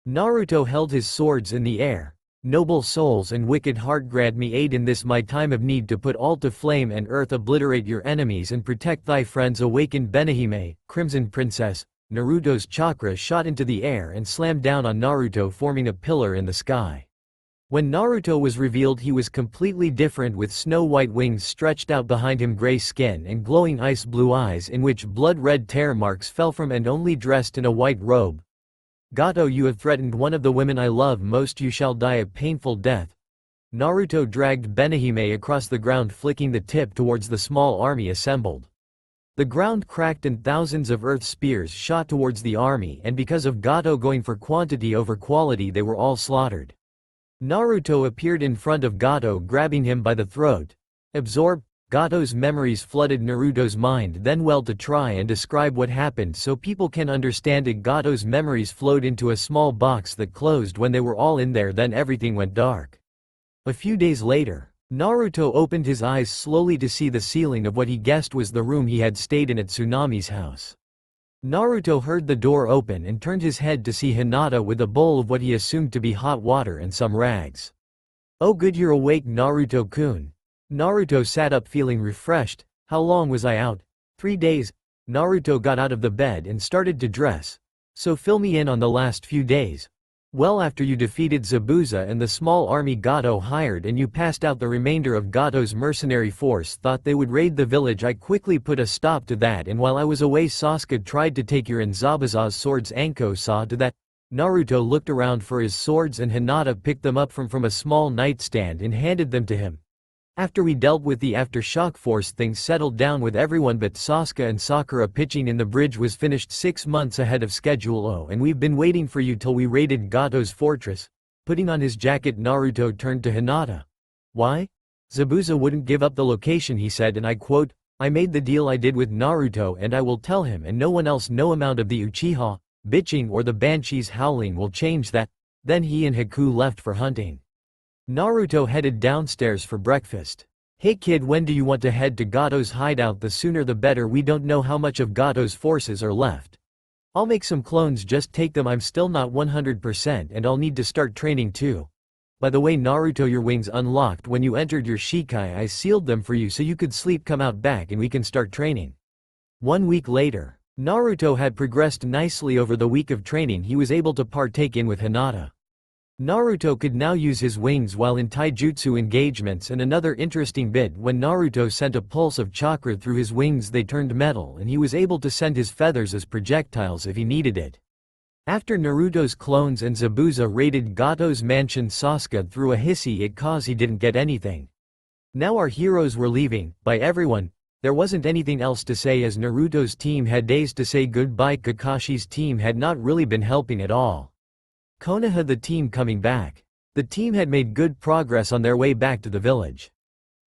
Naruto held his swords in the air. Noble souls and wicked heart, grant me aid in this my time of need, to put all to flame and earth, obliterate your enemies and protect thy friends. Awaken Benihime, Crimson Princess. Naruto's chakra shot into the air and slammed down on Naruto, forming a pillar in the sky. When Naruto was revealed, he was completely different, with snow-white wings stretched out behind him, gray skin and glowing ice-blue eyes in which blood-red tear marks fell from, and only dressed in a white robe. Gato, you have threatened one of the women I love most. You shall die a painful death. Naruto dragged Benihime across the ground, flicking the tip towards the small army assembled. The ground cracked and thousands of earth spears shot towards the army, and because of Gato going for quantity over quality, they were all slaughtered. Naruto appeared in front of Gato, grabbing him by the throat. Absorb, Gato's memories flooded Naruto's mind. Then well, to try and describe what happened so people can understand it, Gato's memories flowed into a small box that closed when they were all in there. Then everything went dark. A few days later, Naruto opened his eyes slowly to see the ceiling of what he guessed was the room he had stayed in at Tsunami's house. Naruto heard the door open and turned his head to see Hinata with a bowl of what he assumed to be hot water and some rags. "Oh good, you're awake, Naruto-kun." Naruto sat up feeling refreshed. "How long was I out?" 3 days. Naruto got out of the bed and started to dress. "So fill me in on the last few days." "Well, after you defeated Zabuza and the small army Gato hired and you passed out the remainder of Gato's mercenary force thought they would raid the village, I quickly put a stop to that, and while I was away Sasuke tried to take your and Zabuza's swords. Anko saw to that." Naruto looked around for his swords and Hinata picked them up from a small nightstand and handed them to him. "After we dealt with the aftershock force, things settled down with everyone but Sasuke and Sakura. Pitching in the bridge was finished 6 months ahead of schedule. Oh, and we've been waiting for you till we raided Gato's fortress." Putting on his jacket, Naruto turned to Hinata. "Why?" "Zabuza wouldn't give up the location," he said, and I quote, "I made the deal I did with Naruto and I will tell him and no one else. No amount of the Uchiha bitching or the banshees howling will change that." Then he and Haku left for hunting. Naruto headed downstairs for breakfast. "Hey kid, when do you want to head to Gato's hideout? The sooner the better. We don't know how much of Gato's forces are left." "I'll make some clones, just take them. I'm still not 100% and I'll need to start training too. By the way Naruto, your wings unlocked when you entered your Shikai. I sealed them for you so you could sleep. Come out back and we can start training." 1 week later, Naruto had progressed nicely. Over the week of training he was able to partake in with Hinata. Naruto could now use his wings while in taijutsu engagements, and another interesting bit, when Naruto sent a pulse of chakra through his wings they turned metal and he was able to send his feathers as projectiles if he needed it. After Naruto's clones and Zabuza raided Gato's mansion, Sasuke threw a hissy at cause he didn't get anything. Now our heroes were leaving, by everyone. There wasn't anything else to say as Naruto's team had days to say goodbye. Kakashi's team had not really been helping at all. Konoha, the team coming back. The team had made good progress on their way back to the village.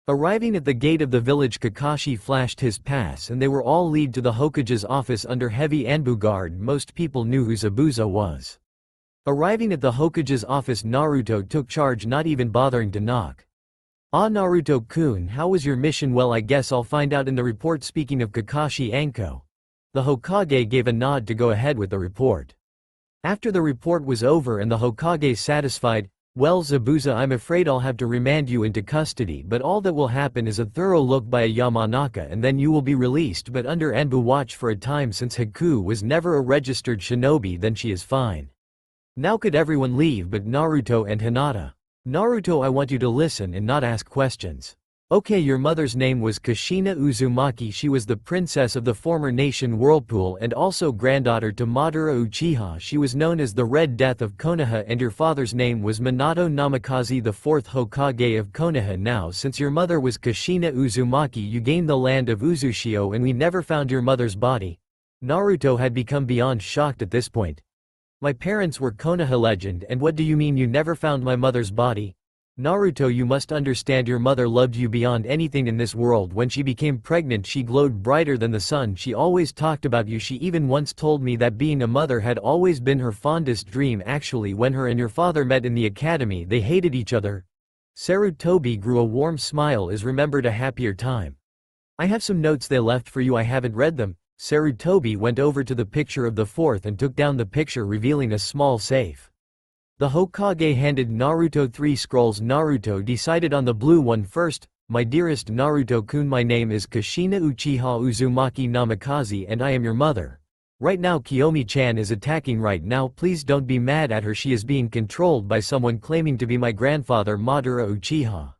Arriving at the gate of the village, Kakashi flashed his pass and they were all led to the Hokage's office under heavy Anbu guard. Most people knew who Zabuza was. Arriving at the Hokage's office, Naruto took charge, not even bothering to knock. "Ah Naruto-kun, how was your mission?" "Well, I guess I'll find out in the report." Speaking of Kakashi, Anko. The Hokage gave a nod to go ahead with the report. After the report was over and the Hokage satisfied, "Well Zabuza, I'm afraid I'll have to remand you into custody, but all that will happen is a thorough look by a Yamanaka and then you will be released, but under Anbu watch for a time. Since Haku was never a registered shinobi, then she is fine." Now could everyone leave but Naruto and Hinata. "Naruto, I want you to listen and not ask questions. Okay, your mother's name was Kushina Uzumaki. She was the princess of the former nation Whirlpool and also granddaughter to Madara Uchiha. She was known as the Red Death of Konoha, and your father's name was Minato Namikaze, the 4th Hokage of Konoha. Now since your mother was Kushina Uzumaki, you gained the land of Uzushio and we never found your mother's body." Naruto had become beyond shocked at this point. "My parents were Konoha legend, and what do you mean you never found my mother's body?" "Naruto, you must understand, your mother loved you beyond anything in this world. When she became pregnant she glowed brighter than the sun. She always talked about you. She even once told me that being a mother had always been her fondest dream. Actually, when her and your father met in the academy they hated each other." Sarutobi grew a warm smile as remembered a happier time. "I have some notes they left for you. I haven't read them." Sarutobi went over to the picture of the 4th and took down the picture, revealing a small safe. The Hokage handed Naruto 3 scrolls. Naruto decided on the blue one first. "My dearest Naruto-kun, my name is Kushina Uchiha Uzumaki Namikaze and I am your mother. Right now Kiyomi-chan is attacking right now. Please don't be mad at her. She is being controlled by someone claiming to be my grandfather Madara Uchiha.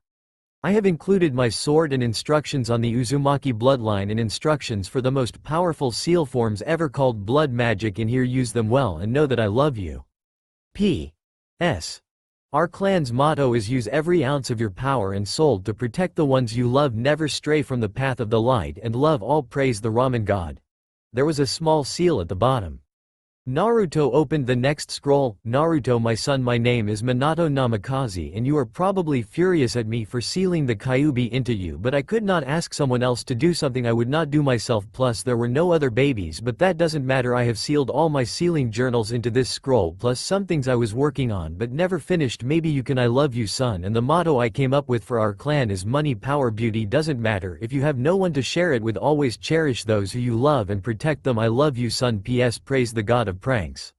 I have included my sword and instructions on the Uzumaki bloodline and instructions for the most powerful seal forms ever called blood magic in here. Use them well and know that I love you. P.S. Our clan's motto is use every ounce of your power and soul to protect the ones you love. Never stray from the path of the light and love all. Praise the Ramen god." There was a small seal at the bottom. Naruto opened the next scroll. Naruto, my son, my name is Minato Namikaze, and you are probably furious at me for sealing the Kyuubi into you, but I could not ask someone else to do something I would not do myself, plus there were no other babies, but that doesn't matter. I have sealed all my sealing journals into this scroll, plus some things I was working on but never finished. Maybe you can. I love you, son, and the motto I came up with for our clan is money, power, beauty. Doesn't matter if you have no one to share it with, always cherish those who you love and protect them. I love you, son. PS. Praise the god of pranks.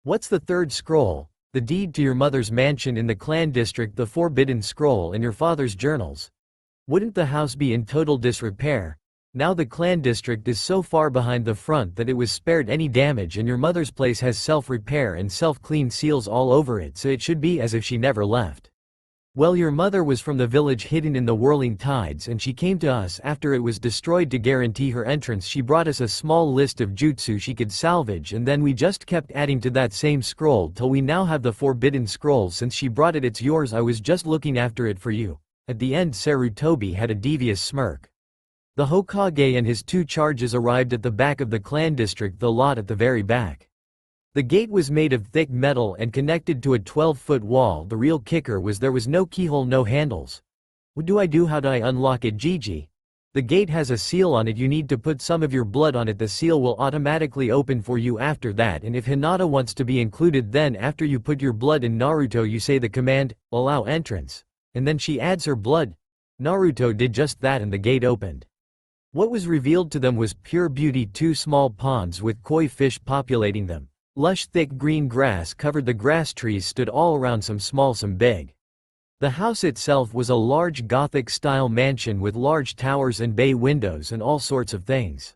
What's the third scroll? The deed to your mother's mansion in the clan district, the forbidden scroll in your father's journals. Wouldn't the house be in total disrepair? Now the clan district is so far behind the front that it was spared any damage, and your mother's place has self-repair and self-clean seals all over it, so it should be as if she never left. Well, your mother was from the village hidden in the whirling tides, and she came to us after it was destroyed to guarantee her entrance. She brought us a small list of jutsu she could salvage, and then we just kept adding to that same scroll till we now have the forbidden scroll. Since she brought it, it's yours. I was just looking after it for you. At the end, Sarutobi had a devious smirk. The Hokage and his 2 charges arrived at the back of the clan district, the lot at the very back. The gate was made of thick metal and connected to a 12-foot wall. The real kicker was there was no keyhole, no handles. What do I do? How do I unlock it? Gigi. The gate has a seal on it. You need to put some of your blood on it. The seal will automatically open for you after that, and if Hinata wants to be included, then after you put your blood in Naruto, you say the command, allow entrance. And then she adds her blood. Naruto did just that and the gate opened. What was revealed to them was pure beauty. 2 small ponds with koi fish populating them. Lush thick green grass covered the grass. Trees stood all around, some small, some big. The house itself was a large Gothic-style mansion with large towers and bay windows and all sorts of things.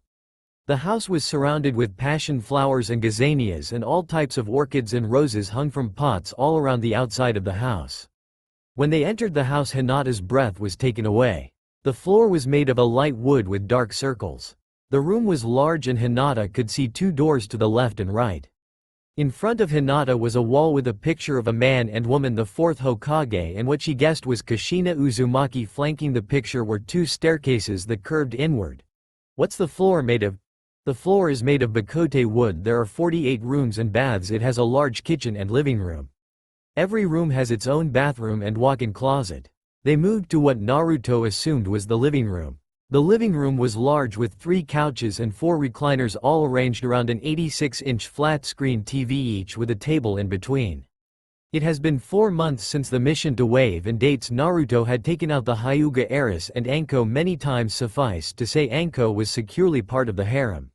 The house was surrounded with passion flowers and gazanias, and all types of orchids and roses hung from pots all around the outside of the house. When they entered the house, Hinata's breath was taken away. The floor was made of a light wood with dark circles. The room was large, and Hinata could see 2 doors to the left and right. In front of Hinata was a wall with a picture of a man and woman, the 4th Hokage, and what she guessed was Kushina Uzumaki. Flanking the picture were 2 staircases that curved inward. What's the floor made of? The floor is made of bakote wood. There are 48 rooms and baths. It has a large kitchen and living room. Every room has its own bathroom and walk-in closet. They moved to what Naruto assumed was the living room. The living room was large with 3 couches and 4 recliners all arranged around an 86-inch flat-screen TV, each with a table in between. It has been 4 months since the mission to Wave and Dates. Naruto had taken out the Hyuga heiress and Anko many times. Suffice to say, Anko was securely part of the harem.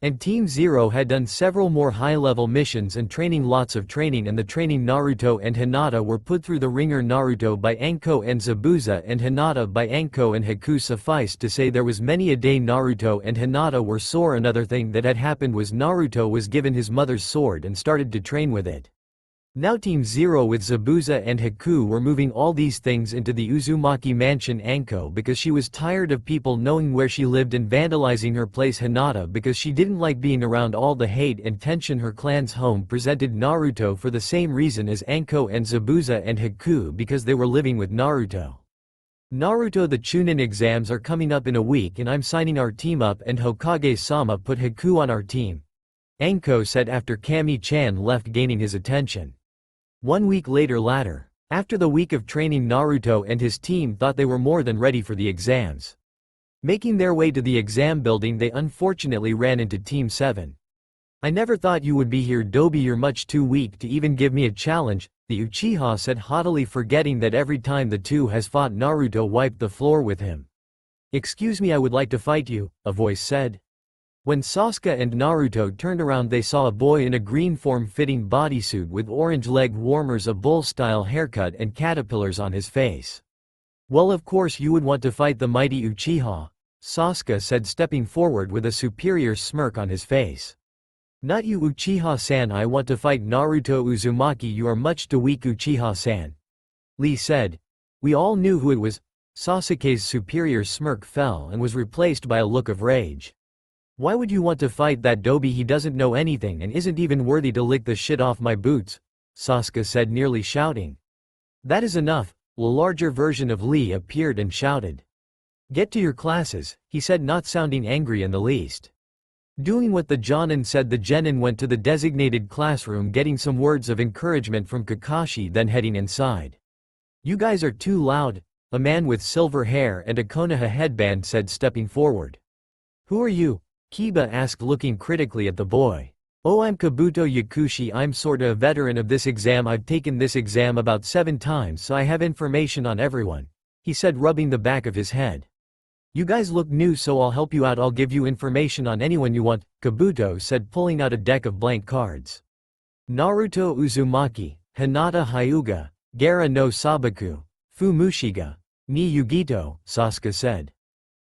And Team Zero had done several more high-level missions and training, lots of training, and the training. Naruto and Hinata were put through the ringer, Naruto by Anko and Zabuza, and Hinata by Anko and Haku. Suffice to say, there was many a day Naruto and Hinata were sore. Another thing that had happened was Naruto was given his mother's sword and started to train with it. Now Team Zero with Zabuza and Haku were moving all these things into the Uzumaki mansion. Anko because she was tired of people knowing where she lived and vandalizing her place. Hinata because she didn't like being around all the hate and tension. Her clan's home presented Naruto for the same reason as Anko and Zabuza and Haku, because they were living with Naruto. Naruto, the Chunin exams are coming up in a week and I'm signing our team up, and Hokage-sama put Haku on our team, Anko said after Kami-chan left, gaining his attention. 1 week later, after the week of training, Naruto and his team thought they were more than ready for the exams. Making their way to the exam building, they unfortunately ran into Team 7. I never thought you would be here, Dobi. You're much too weak to even give me a challenge, the Uchiha said haughtily, forgetting that every time the two has fought, Naruto wiped the floor with him. Excuse me, I would like to fight you, a voice said. When Sasuke and Naruto turned around, they saw a boy in a green form-fitting bodysuit with orange leg warmers, a bull-style haircut, and caterpillars on his face. Well, of course you would want to fight the mighty Uchiha, Sasuke said, stepping forward with a superior smirk on his face. Not you, Uchiha-san. I want to fight Naruto Uzumaki. You are much too weak, Uchiha-san, Lee said. We all knew who it was. Sasuke's superior smirk fell and was replaced by a look of rage. Why would you want to fight that Dobi? He doesn't know anything and isn't even worthy to lick the shit off my boots, Sasuke said, nearly shouting. That is enough. A larger version of Lee appeared and shouted. Get to your classes, he said, not sounding angry in the least. Doing what the Jonin said, the genin went to the designated classroom, getting some words of encouragement from Kakashi, then heading inside. "You guys are too loud," a man with silver hair and a Konoha headband said, stepping forward. "Who are you?" Kiba asked, looking critically at the boy. "Oh, I'm Kabuto Yakushi. I'm sorta a veteran of this exam. I've taken this exam about 7 times, so I have information on everyone," he said, rubbing the back of his head. "You guys look new, so I'll help you out. I'll give you information on anyone you want," Kabuto said, pulling out a deck of blank cards. "Naruto Uzumaki, Hinata Hyuga, Gaara no Sabaku, Fu Mushiga, ni Yugito," Sasuke said.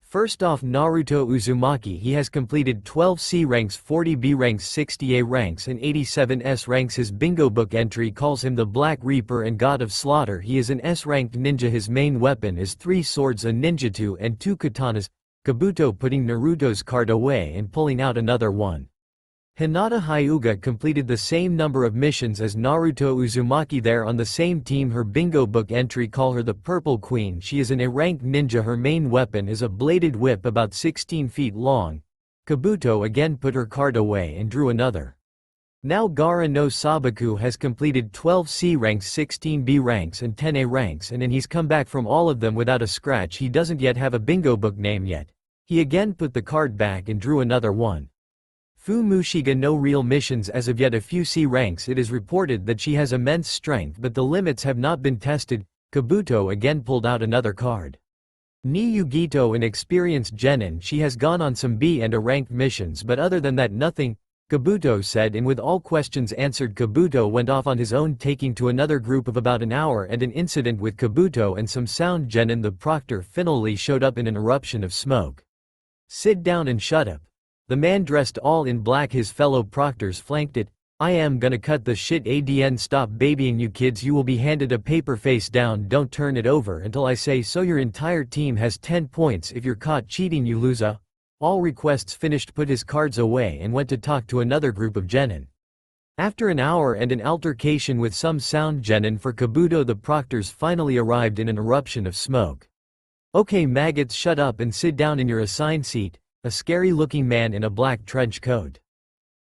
First off, Naruto Uzumaki. He has completed 12 C ranks, 40 B ranks, 60 A ranks and 87 S ranks. His bingo book entry calls him the Black Reaper and God of Slaughter. He is an S-ranked ninja. His main weapon is 3 swords, a ninjutsu and 2 katanas. Kabuto putting Naruto's card away and pulling out another one. Hinata Hyuga completed the same number of missions as Naruto Uzumaki. There on the same team. Her bingo book entry call her the Purple Queen. She is an A-ranked ninja. Her main weapon is a bladed whip about 16 feet long. Kabuto again put her card away and drew another. Now Gaara no Sabaku has completed 12 C ranks, 16 B ranks and 10 A ranks, and he's come back from all of them without a scratch. He doesn't yet have a bingo book name yet. He again put the card back and drew another one. Fu Mushiga, no real missions as of yet, a few C ranks. It is reported that she has immense strength, but the limits have not been tested. Kabuto again pulled out another card. Ni Yugito, an experienced genin. She has gone on some B and A ranked missions, but other than that nothing, Kabuto said, and with all questions answered, Kabuto went off on his own, taking to another group of about an hour, and an incident with Kabuto and some sound genin. The proctor finally showed up in an eruption of smoke. "Sit down and shut up." The man dressed all in black, his fellow proctors flanked it. "I am gonna cut the shit adn. Stop babying you kids. You will be handed a paper face down. Don't turn it over until I say so. Your entire team has 10 points. If you're caught cheating, you lose a..." All requests finished, put his cards away and went to talk to another group of genin. After an hour and an altercation with some sound genin for Kabuto, the proctors finally arrived in an eruption of smoke. "Okay maggots, shut up and sit down in your assigned seat," a scary-looking man in a black trench coat.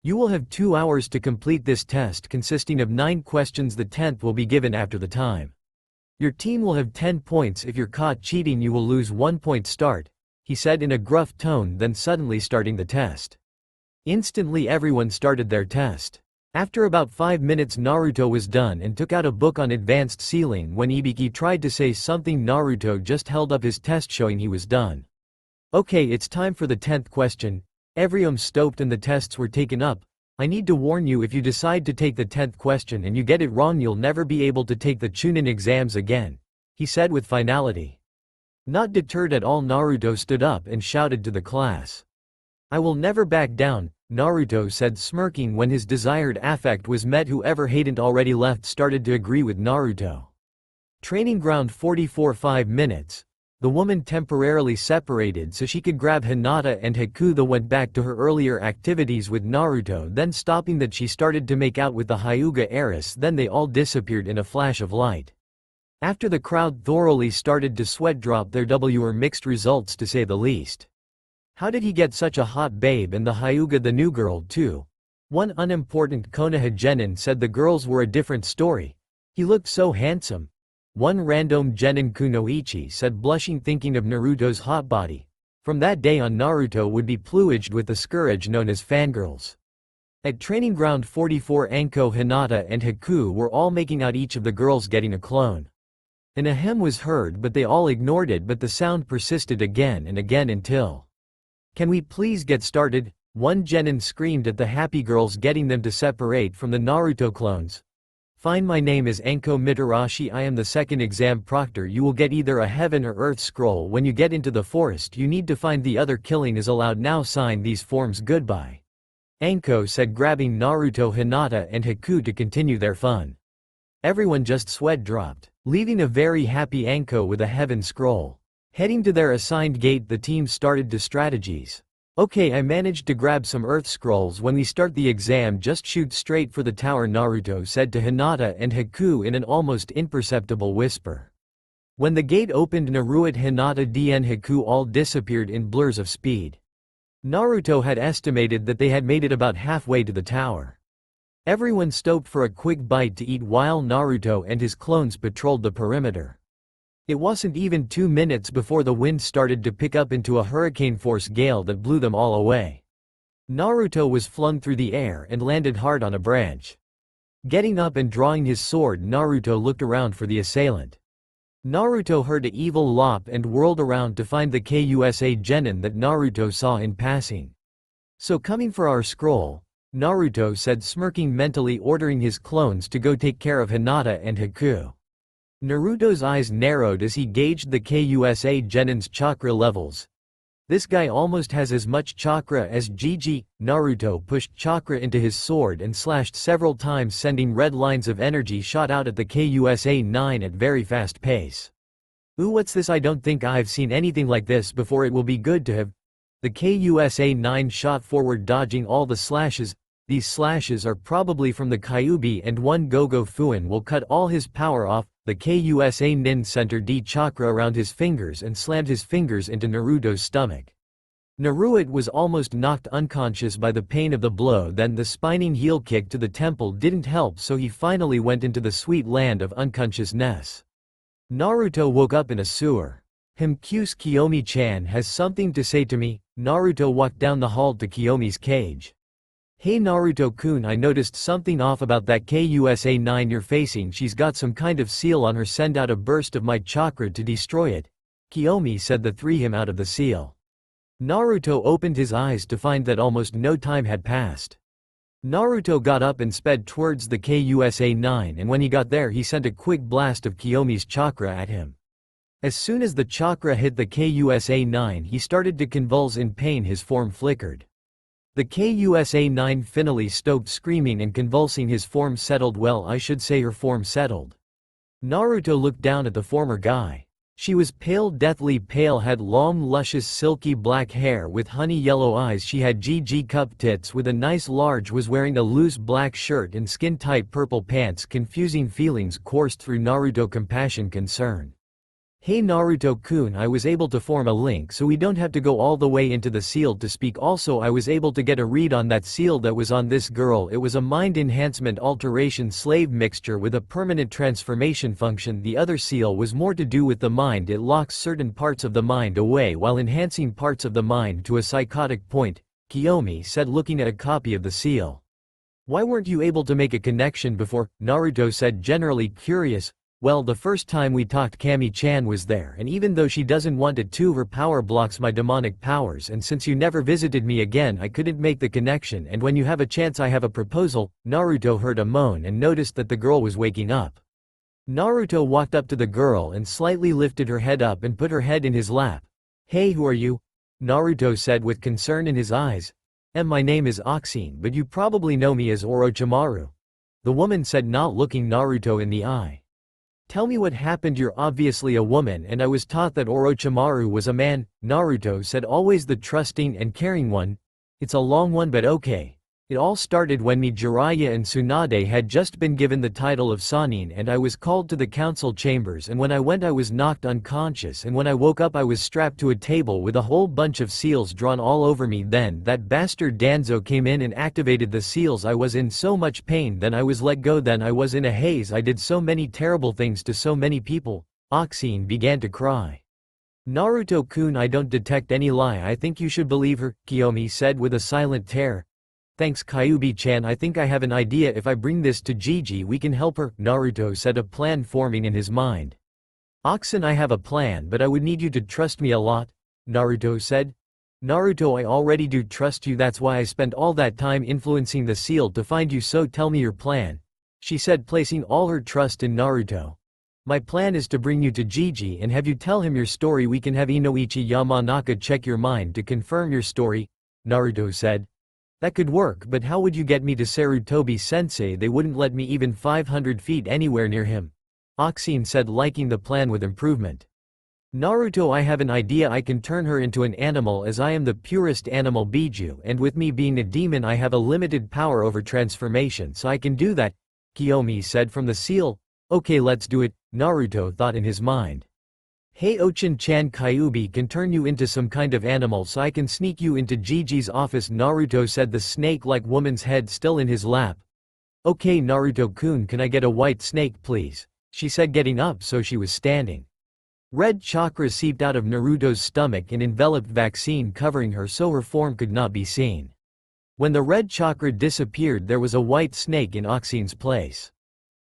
"You will have 2 hours to complete this test consisting of 9 questions. The 10th will be given after the time. Your team will have 10 points. If you're caught cheating, you will lose 1 point. Start," he said in a gruff tone, then suddenly starting the test. Instantly everyone started their test. After about 5 minutes Naruto was done and took out a book on advanced ceiling. When Ibiki tried to say something, Naruto just held up his test showing he was done. "Okay, it's time for the 10th question." Everyone stopped and the tests were taken up. "I need to warn you, if you decide to take the 10th question and you get it wrong, you'll never be able to take the Chunin exams again," he said with finality. Not deterred at all, Naruto stood up and shouted to the class. "I will never back down," Naruto said, smirking when his desired affect was met. Whoever hadn't already left started to agree with Naruto. Training ground 44. 5 minutes. The woman temporarily separated so she could grab Hinata and Hakuda went back to her earlier activities with Naruto, then stopping that she started to make out with the Hyuga heiress. Then they all disappeared in a flash of light. After the crowd thoroughly started to sweat drop, there were mixed results to say the least. How did he get such a hot babe, and the Hyuga the new girl too? One unimportant Konoha genin said the girls were a different story. He looked so handsome. One random genin Kunoichi said, blushing, thinking of Naruto's hot body. From that day on, Naruto would be pluged with the scourge known as fangirls. At training ground 44, Anko, Hinata and Haku were all making out, each of the girls getting a clone. An ahem was heard, but they all ignored it, but the sound persisted again and again until... "Can we please get started?" One genin screamed at the happy girls, getting them to separate from the Naruto clones. "Fine, my name is Anko Mitarashi. I am the 2nd exam proctor. You will get either a heaven or earth scroll. When you get into the forest, you need to find the other. Killing is allowed. Now sign these forms. Goodbye," Anko said, grabbing Naruto, Hinata and Haku to continue their fun. Everyone just sweat dropped, leaving a very happy Anko with a heaven scroll. Heading to their assigned gate, the team started to strategies. "Okay, I managed to grab some earth scrolls. When we start the exam, just shoot straight for the tower," Naruto said to Hinata and Haku in an almost imperceptible whisper. When the gate opened, Naruto, Hinata and Haku all disappeared in blurs of speed. Naruto had estimated that they had made it about halfway to the tower. Everyone stopped for a quick bite to eat while Naruto and his clones patrolled the perimeter. It wasn't even 2 minutes before the wind started to pick up into a hurricane-force gale that blew them all away. Naruto was flung through the air and landed hard on a branch. Getting up and drawing his sword, Naruto looked around for the assailant. Naruto heard an evil lop and whirled around to find the Kusa genin that Naruto saw in passing. "So coming for our scroll," Naruto said, smirking, mentally ordering his clones to go take care of Hinata and Haku. Naruto's eyes narrowed as he gauged the Kusa genin's chakra levels. "This guy almost has as much chakra as Gigi." Naruto pushed chakra into his sword and slashed several times, sending red lines of energy shot out at the Kusa-9 at very fast pace. "Ooh, what's this? I don't think I've seen anything like this before. It will be good to have." The Kusa-9 shot forward, dodging all the slashes. "These slashes are probably from the Kyuubi, and one Gogo Fuin will cut all his power off." The Kusa-nin centered D chakra around his fingers and slammed his fingers into Naruto's stomach. Naruto was almost knocked unconscious by the pain of the blow. Then the spinning heel kick to the temple didn't help, so he finally went into the sweet land of unconsciousness. Naruto woke up in a sewer. Kiyomi-chan has something to say to me." Naruto walked down the hall to Kiyomi's cage. "Hey Naruto-kun, I noticed something off about that Kusa-9 you're facing. She's got some kind of seal on her. Send out a burst of my chakra to destroy it," Kiyomi said to throw him out of the seal. Naruto opened his eyes to find that almost no time had passed. Naruto got up and sped towards the Kusa-9, and when he got there he sent a quick blast of Kiyomi's chakra at him. As soon as the chakra hit the Kusa-9, he started to convulse in pain. His form flickered. The Kusa-9 finally stopped screaming and convulsing. His form settled. Well, I should say her form settled. Naruto looked down at the former guy. She was pale, deathly pale, had long, luscious, silky black hair with honey yellow eyes. She had GG cup tits with a nice large, was wearing a loose black shirt and skin-tight purple pants. Confusing feelings coursed through Naruto: compassion, concern. "Hey Naruto-kun, I was able to form a link so we don't have to go all the way into the seal to speak. Also, I was able to get a read on that seal that was on this girl. It was a mind enhancement alteration slave mixture with a permanent transformation function. The other seal was more to do with the mind. It locks certain parts of the mind away while enhancing parts of the mind to a psychotic point," Kiyomi said, looking at a copy of the seal. "Why weren't you able to make a connection before?" Naruto said, generally curious. "Well, the first time we talked, Kami-chan was there, and even though she doesn't want it to, her power blocks my demonic powers, and since you never visited me again, I couldn't make the connection. And when you have a chance, I have a proposal." Naruto heard a moan and noticed that the girl was waking up. Naruto walked up to the girl and slightly lifted her head up and put her head in his lap. "Hey, who are you?" Naruto said with concern in his eyes. My name is Oxine, but you probably know me as Orochimaru," the woman said, not looking Naruto in the eye. "Tell me what happened. You're obviously a woman, and I was taught that Orochimaru was a man," Naruto said, always the trusting and caring one. "It's a long one, but okay. It all started when me, Jiraiya and Tsunade had just been given the title of Sannin, and I was called to the council chambers, and when I went I was knocked unconscious, and when I woke up I was strapped to a table with a whole bunch of seals drawn all over me. Then that bastard Danzo came in and activated the seals. I was in so much pain, then I was let go, then I was in a haze. I did so many terrible things to so many people." Oxine began to cry. "Naruto-kun, I don't detect any lie. I think you should believe her," Kiyomi said with a silent terror. "Thanks Kyuubi-chan, I think I have an idea. If I bring this to Gigi we can help her," Naruto said, a plan forming in his mind. "Oxen, I have a plan, but I would need you to trust me a lot," Naruto said. "Naruto, I already do trust you. That's why I spent all that time influencing the seal to find you, so tell me your plan," she said, placing all her trust in Naruto. "My plan is to bring you to Gigi and have you tell him your story. We can have Inoichi Yamanaka check your mind to confirm your story," Naruto said. "That could work, but how would you get me to Sarutobi-sensei? They wouldn't let me even 500 feet anywhere near him," Oxine said, liking the plan with improvement. "Naruto, I have an idea. I can turn her into an animal, as I am the purest animal Biju, and with me being a demon I have a limited power over transformation, so I can do that," Kiyomi said from the seal. "Okay, let's do it," Naruto thought in his mind. Hey Ochin-chan, Kyuubi can turn you into some kind of animal so I can sneak you into Gigi's office, Naruto said, the snake-like woman's head still in his lap. Okay Naruto-kun, can I get a white snake please? She said, getting up so she was standing. Red chakra seeped out of Naruto's stomach and enveloped vaccine covering her so her form could not be seen. When the red chakra disappeared, there was a white snake in Oxin's place.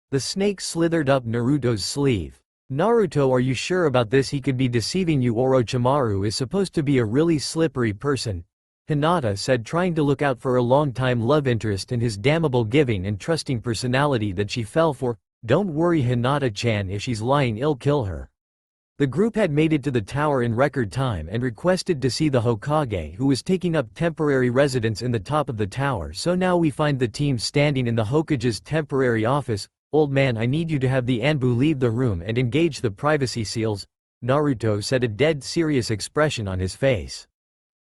The snake slithered up Naruto's sleeve. Naruto, are you sure about this? He could be deceiving you. Orochimaru is supposed to be a really slippery person, Hinata said, trying to look out for her long-time love interest and his damnable giving and trusting personality that she fell for. Don't worry Hinata-chan, if she's lying, I'll kill her. The group had made it to the tower in record time and requested to see the Hokage, who was taking up temporary residence in the top of the tower. So now we find the team standing in the Hokage's temporary office. Old man, I need you to have the Anbu leave the room and engage the privacy seals, Naruto said, a dead serious expression on his face.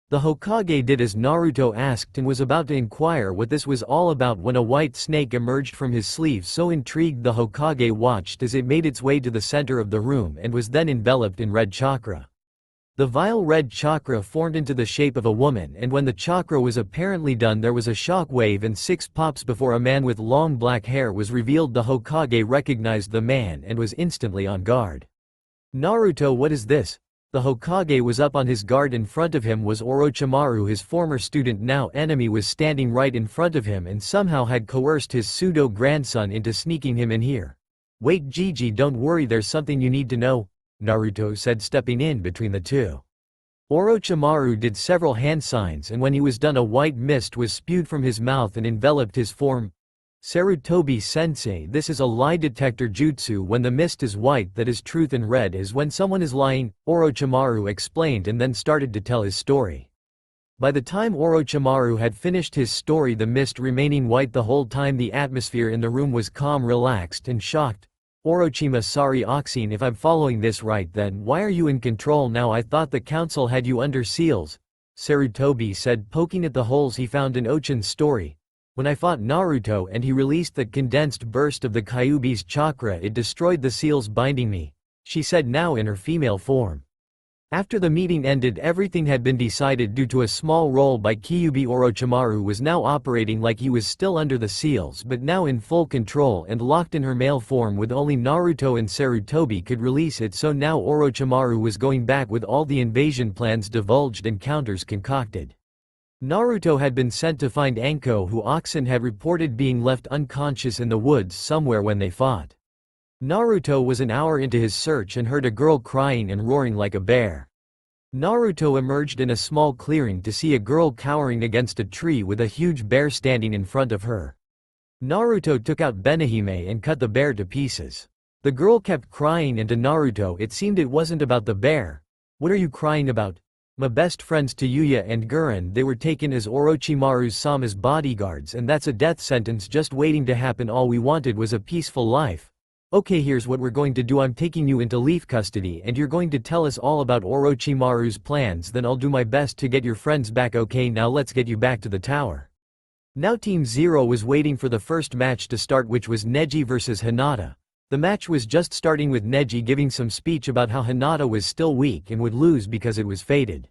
The Hokage did as Naruto asked and was about to inquire what this was all about when a white snake emerged from his sleeve. So intrigued, the Hokage watched as it made its way to the center of the room and was then enveloped in red chakra. The vile red chakra formed into the shape of a woman, and when the chakra was apparently done, there was a shock wave and 6 pops before a man with long black hair was revealed. The Hokage recognized the man and was instantly on guard. Naruto, what is this? The Hokage was up on his guard. In front of him was Orochimaru, his former student, now enemy, was standing right in front of him and somehow had coerced his pseudo-grandson into sneaking him in here. Wait Gigi, don't worry, there's something you need to know, Naruto said, stepping in between the two. Orochimaru did several hand signs, and when he was done, a white mist was spewed from his mouth and enveloped his form. Sarutobi-sensei, this is a lie detector jutsu. When the mist is white, that is truth, and red is when someone is lying, Orochimaru explained and then started to tell his story. By the time Orochimaru had finished his story, the mist remaining white the whole time, the atmosphere in the room was calm, relaxed, and shocked. Orochima, sorry Oxin, if I'm following this right, then why are you in control now? I thought the council had you under seals, Sarutobi said, poking at the holes he found in Ochin's story. When I fought Naruto and he released the condensed burst of the Kyuubi's chakra, it destroyed the seals binding me, she said, now in her female form. After the meeting ended, everything had been decided due to a small role by Kyuubi. Orochimaru was now operating like he was still under the seals, but now in full control and locked in her male form, with only Naruto and Sarutobi could release it. So now Orochimaru was going back with all the invasion plans divulged and counters concocted. Naruto had been sent to find Anko, who Oxen had reported being left unconscious in the woods somewhere when they fought. Naruto was an hour into his search and heard a girl crying and roaring like a bear. Naruto emerged in a small clearing to see a girl cowering against a tree with a huge bear standing in front of her. Naruto took out Benihime and cut the bear to pieces. The girl kept crying, and to Naruto it seemed it wasn't about the bear. What are you crying about? My best friends Tayuya and Gurren, they were taken as Orochimaru's Sama's bodyguards, and that's a death sentence just waiting to happen. All we wanted was a peaceful life. Okay, here's what we're going to do. I'm taking you into leaf custody and you're going to tell us all about Orochimaru's plans, then I'll do my best to get your friends back. Okay, now let's get you back to the tower. Now Team Zero was waiting for the first match to start, which was Neji versus Hinata. The match was just starting with Neji giving some speech about how Hinata was still weak and would lose because it was fated.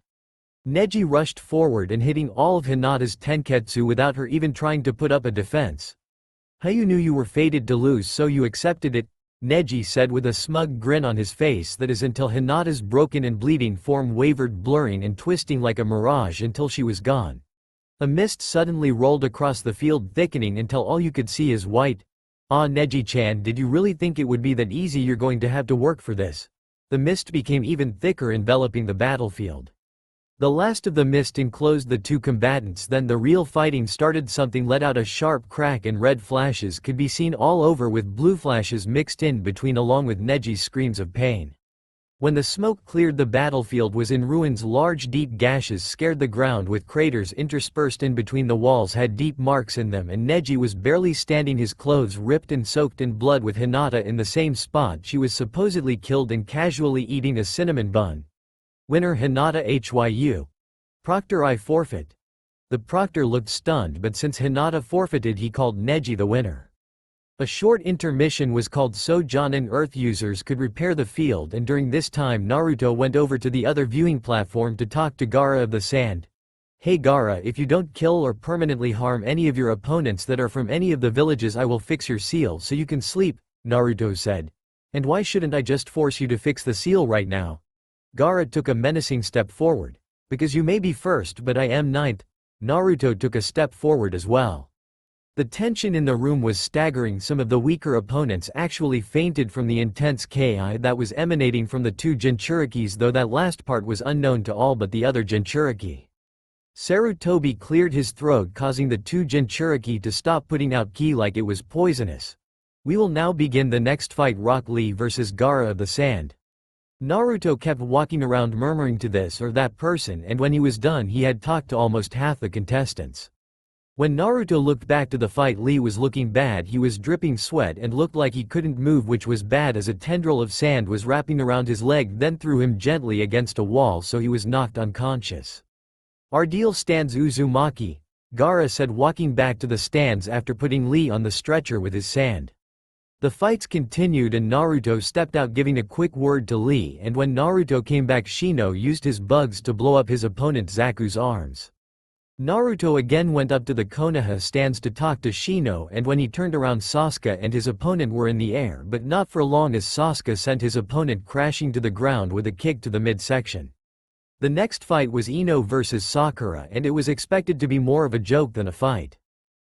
Neji rushed forward and hitting all of Hinata's tenketsu without her even trying to put up a defense. How you knew you were fated to lose, so you accepted it, Neji said with a smug grin on his face, that is, until Hinata's broken and bleeding form wavered, blurring and twisting like a mirage until she was gone. A mist suddenly rolled across the field, thickening until all you could see is white. Ah, Neji-chan, did you really think it would be that easy? You're going to have to work for this. The mist became even thicker, enveloping the battlefield. The last of the mist enclosed the two combatants, then the real fighting started. Something let out a sharp crack and red flashes could be seen all over, with blue flashes mixed in between, along with Neji's screams of pain. When the smoke cleared, the battlefield was in ruins. Large deep gashes scared the ground, with craters interspersed in between. The walls had deep marks in them, and Neji was barely standing, his clothes ripped and soaked in blood, with Hinata in the same spot she was supposedly killed and casually eating a cinnamon bun. Winner Hinata Hyu. Proctor, I forfeit. The proctor looked stunned, but since Hinata forfeited, he called Neji the winner. A short intermission was called so John and Earth users could repair the field, and during this time Naruto went over to the other viewing platform to talk to Gaara of the Sand. "Hey Gaara, if you don't kill or permanently harm any of your opponents that are from any of the villages, I will fix your seal so you can sleep," Naruto said. "And why shouldn't I just force you to fix the seal right now?" Gaara took a menacing step forward. "Because you may be first but I am ninth." Naruto took a step forward as well. The tension in the room was staggering. Some of the weaker opponents actually fainted from the intense ki that was emanating from the two Jinchurikis, though that last part was unknown to all but the other Jinchuriki. Sarutobi cleared his throat, causing the two Jinchuriki to stop putting out ki like it was poisonous. "We will now begin the next fight, Rock Lee vs Gaara of the Sand." Naruto kept walking around murmuring to this or that person, and when he was done he had talked to almost half the contestants. When Naruto looked back to the fight, Lee was looking bad. He was dripping sweat and looked like he couldn't move, which was bad as a tendril of sand was wrapping around his leg, then threw him gently against a wall so he was knocked unconscious. "Our deal stands, Uzumaki," Gaara said, walking back to the stands after putting Lee on the stretcher with his sand. The fights continued and Naruto stepped out giving a quick word to Lee, and when Naruto came back, Shino used his bugs to blow up his opponent Zaku's arms. Naruto again went up to the Konoha stands to talk to Shino, and when he turned around, Sasuke and his opponent were in the air, but not for long as Sasuke sent his opponent crashing to the ground with a kick to the midsection. The next fight was Ino vs Sakura, and it was expected to be more of a joke than a fight.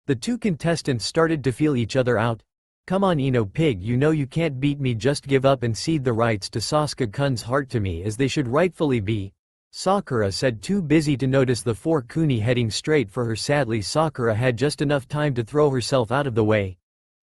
The two contestants started to feel each other out. "Come on Ino pig, you know you can't beat me, just give up and cede the rights to Sasuke-kun's heart to me as they should rightfully be," Sakura said, too busy to notice the four kuni heading straight for her. Sadly, Sakura had just enough time to throw herself out of the way.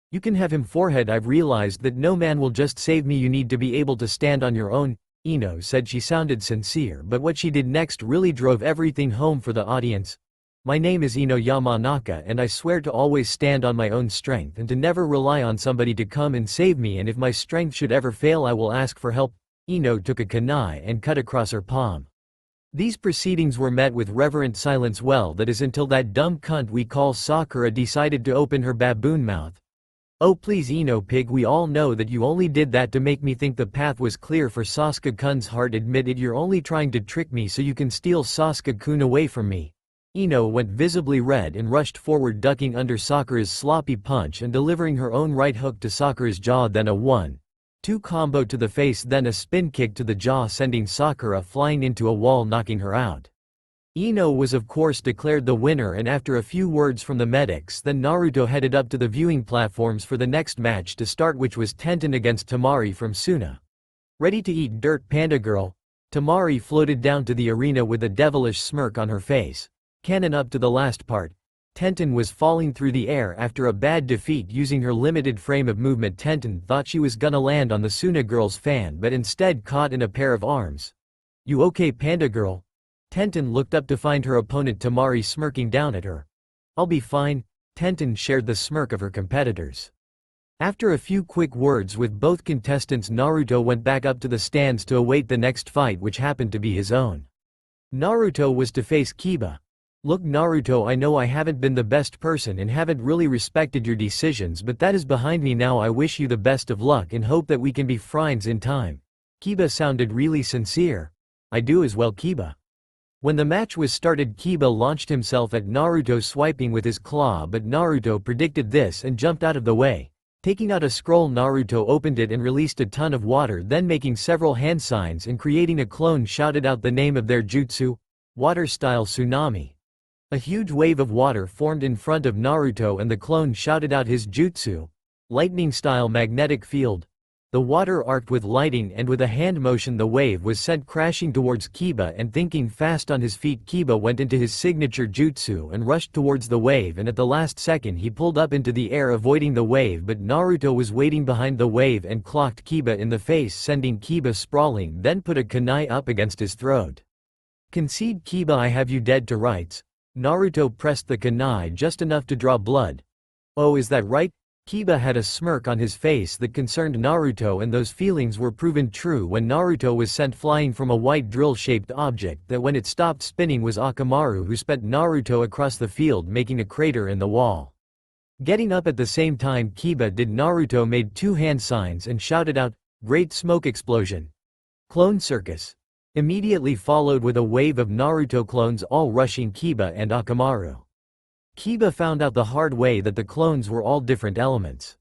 "You can have him, forehead. I've realized that no man will just save me, you need to be able to stand on your own," Ino said. She sounded sincere, but what she did next really drove everything home for the audience. "My name is Ino Yamanaka, and I swear to always stand on my own strength and to never rely on somebody to come and save me, and if my strength should ever fail I will ask for help." Ino took a kunai and cut across her palm. These proceedings were met with reverent silence. "Well, that is until that dumb cunt we call Sakura decided to open her baboon mouth." "Oh please Ino pig, we all know that you only did that to make me think the path was clear for Sasuke-kun's heart. Admit it, you're only trying to trick me so you can steal Sasuke-kun away from me." Ino went visibly red and rushed forward, ducking under Sakura's sloppy punch and delivering her own right hook to Sakura's jaw, then a 1-2 combo to the face, then a spin kick to the jaw, sending Sakura flying into a wall, knocking her out. Ino was of course declared the winner, and after a few words from the medics, then Naruto headed up to the viewing platforms for the next match to start, which was Tenten against Temari from Suna. "Ready to eat dirt, panda girl?" Temari floated down to the arena with a devilish smirk on her face. Canon up to the last part. Tenten was falling through the air after a bad defeat. Using her limited frame of movement, Tenten thought she was gonna land on the Suna girl's fan, but instead caught in a pair of arms. "You okay, panda girl?" Tenten looked up to find her opponent Temari smirking down at her. "I'll be fine." Tenten shared the smirk of her competitors. After a few quick words with both contestants, Naruto went back up to the stands to await the next fight, which happened to be his own. Naruto was to face Kiba. "Look Naruto, I know I haven't been the best person and haven't really respected your decisions, but that is behind me now. I wish you the best of luck and hope that we can be friends in time." Kiba sounded really sincere. "I do as well, Kiba." When the match was started, Kiba launched himself at Naruto, swiping with his claw, but Naruto predicted this and jumped out of the way. Taking out a scroll, Naruto opened it and released a ton of water, then making several hand signs and creating a clone, shouted out the name of their jutsu, water-style tsunami. A huge wave of water formed in front of Naruto and the clone shouted out his jutsu, lightning-style magnetic field. The water arced with lighting, and with a hand motion the wave was sent crashing towards Kiba, and thinking fast on his feet, Kiba went into his signature jutsu and rushed towards the wave, and at the last second he pulled up into the air avoiding the wave, but Naruto was waiting behind the wave and clocked Kiba in the face, sending Kiba sprawling, then put a kunai up against his throat. "Concede Kiba, I have you dead to rights." Naruto pressed the kunai just enough to draw blood. "Oh, is that right?" Kiba had a smirk on his face that concerned Naruto, and those feelings were proven true when Naruto was sent flying from a white drill-shaped object that when it stopped spinning was Orochimaru, who sped Naruto across the field, making a crater in the wall. Getting up at the same time Kiba did, Naruto made two hand signs and shouted out, "Great smoke explosion! Clone circus!" Immediately followed with a wave of Naruto clones all rushing Kiba and Akamaru. Kiba found out the hard way that the clones were all different elements.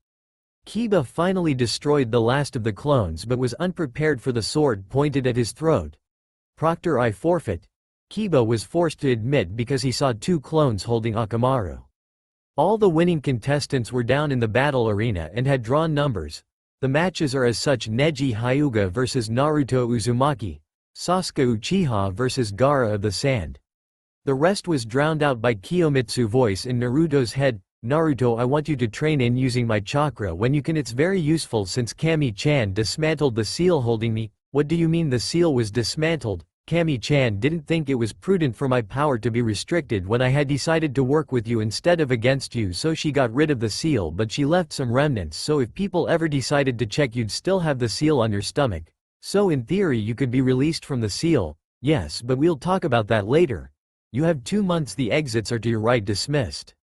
Kiba finally destroyed the last of the clones but was unprepared for the sword pointed at his throat. Proctor, I forfeit, Kiba was forced to admit because he saw two clones holding Akamaru. All the winning contestants were down in the battle arena and had drawn numbers. The matches are as such: Neji Hyuga vs Naruto Uzumaki, Sasuke Uchiha vs Gaara of the Sand. The rest was drowned out by Kiyomitsu voice in Naruto's head, "Naruto, I want you to train in using my chakra when you can. It's very useful since Kami-chan dismantled the seal holding me." What do you mean the seal was dismantled? Kami-chan didn't think it was prudent for my power to be restricted when I had decided to work with you instead of against you, so she got rid of the seal, but she left some remnants, so if people ever decided to check you'd still have the seal on your stomach. So in theory you could be released from the seal. Yes, but we'll talk about that later. You have 2 months, the exits are to your right. Dismissed.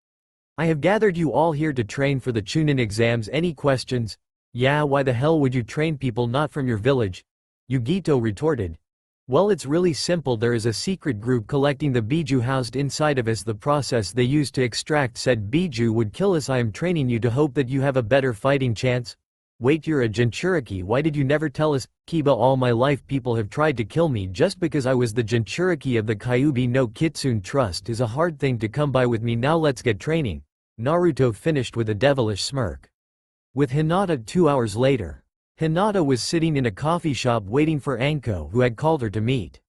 I have gathered you all here to train for the Chunin exams. Any questions? Yeah, why the hell would you train people not from your village? Yugito retorted. Well, it's really simple. There is a secret group collecting the Biju housed inside of us. The process they use to extract said Biju would kill us. I am training you to hope that you have a better fighting chance. Wait, you're a Jinchuriki. Why did you never tell us? Kiba, all my life people have tried to kill me just because I was the Jinchuriki of the Kyuubi no Kitsune. Trust is a hard thing to come by with me. Now let's get training. Naruto finished with a devilish smirk. With Hinata 2 hours later. Hinata was sitting in a coffee shop waiting for Anko, who had called her to meet.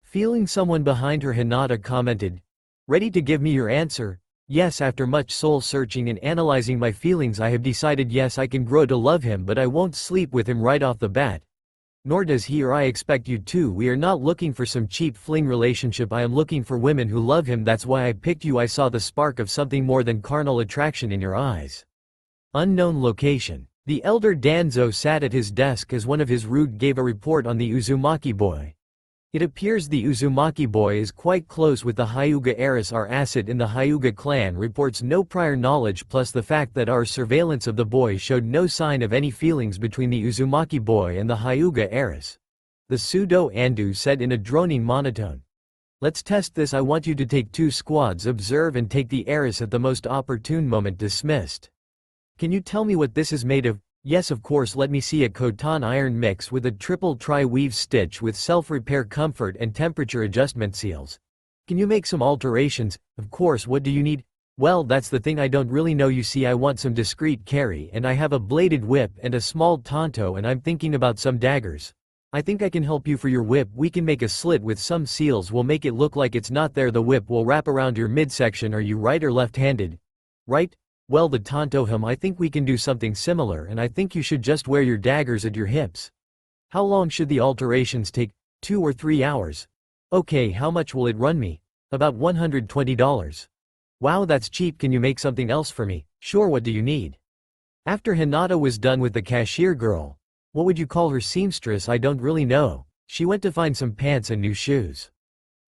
Feeling someone behind her, Hinata commented, "Ready to give me your answer?" Yes, after much soul searching and analyzing my feelings I have decided yes, I can grow to love him, but I won't sleep with him right off the bat. Nor does he or I expect you to. We are not looking for some cheap fling relationship. I am looking for women who love him. That's why I picked you. I saw the spark of something more than carnal attraction in your eyes. Unknown location. The elder Danzo sat at his desk as one of his rude gave a report on the Uzumaki boy. It appears the Uzumaki boy is quite close with the Hyuga heiress. Our asset in the Hyuga clan reports no prior knowledge, plus the fact that our surveillance of the boy showed no sign of any feelings between the Uzumaki boy and the Hyuga heiress. The pseudo Andu said in a droning monotone. Let's test this. I want you to take 2 squads, observe and take the heiress at the most opportune moment. Dismissed. Can you tell me what this is made of? Yes, of course. Let me see. A Khotan iron mix with a triple tri-weave stitch with self-repair comfort and temperature adjustment seals. Can you make some alterations? Of course. What do you need? Well, that's the thing, I don't really know. You see, I want some discreet carry, and I have a bladed whip and a small tanto, and I'm thinking about some daggers. I think I can help you for your whip. We can make a slit with some seals. We'll make it look like it's not there. The whip will wrap around your midsection. Are you right or left-handed? Right? Well, the tanto I think we can do something similar, and I think you should just wear your daggers at your hips. How long should the alterations take? 2 or 3 hours. Okay, how much will it run me? About $120. Wow, that's cheap. Can you make something else for me? Sure, what do you need? After Hinata was done with the cashier girl. What would you call her? Seamstress? I don't really know. She went to find some pants and new shoes.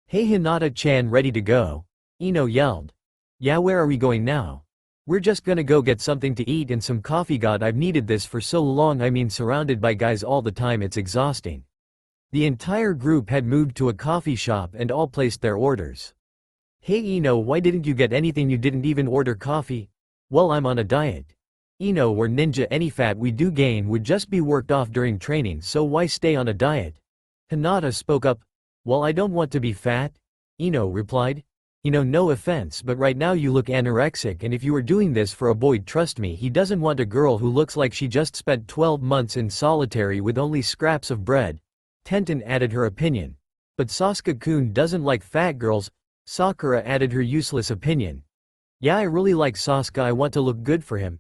Hey Hinata-chan, ready to go? Ino yelled. Yeah, where are we going now? We're just gonna go get something to eat and some coffee. God, I've needed this for so long. I mean, surrounded by guys all the time, it's exhausting. The entire group had moved to a coffee shop and all placed their orders. Hey Ino, why didn't you get anything? You didn't even order coffee? Well, I'm on a diet. Ino, we're ninja. Any fat we do gain would just be worked off during training, so why stay on a diet? Hinata spoke up. Well, I don't want to be fat. Ino replied. No offense, but right now you look anorexic, and if you were doing this for a boy, trust me, he doesn't want a girl who looks like she just spent 12 months in solitary with only scraps of bread. Tenten added her opinion. But Sasuke-kun doesn't like fat girls. Sakura added her useless opinion. Yeah, I really like Sasuke. I want to look good for him.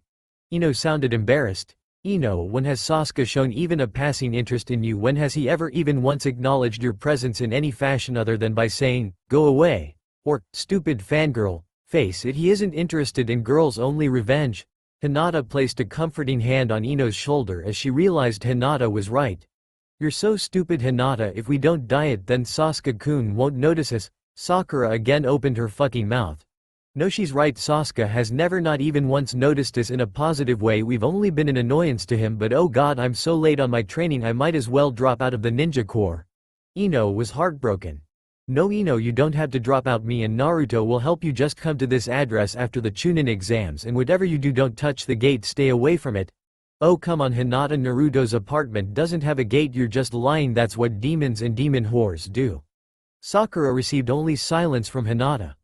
Ino sounded embarrassed. Ino, when has Sasuke shown even a passing interest in you? When has he ever even once acknowledged your presence in any fashion other than by saying, "Go away"? Or, "Stupid fangirl"? Face it, he isn't interested in girls, only revenge. Hinata placed a comforting hand on Ino's shoulder as she realized Hinata was right. You're so stupid, Hinata. If we don't diet, then Sasuke-kun won't notice us. Sakura again opened her fucking mouth. No, she's right. Sasuke has never not even once noticed us in a positive way. We've only been an annoyance to him, but oh god, I'm so late on my training, I might as well drop out of the ninja corps. Ino was heartbroken. No Ino, you don't have to drop out, me and Naruto will help you, just come to this address after the Chunin exams, and whatever you do, don't touch the gate, stay away from it. Oh come on, Hinata, Naruto's apartment doesn't have a gate, you're just lying, that's what demons and demon whores do. Sakura received only silence from Hinata.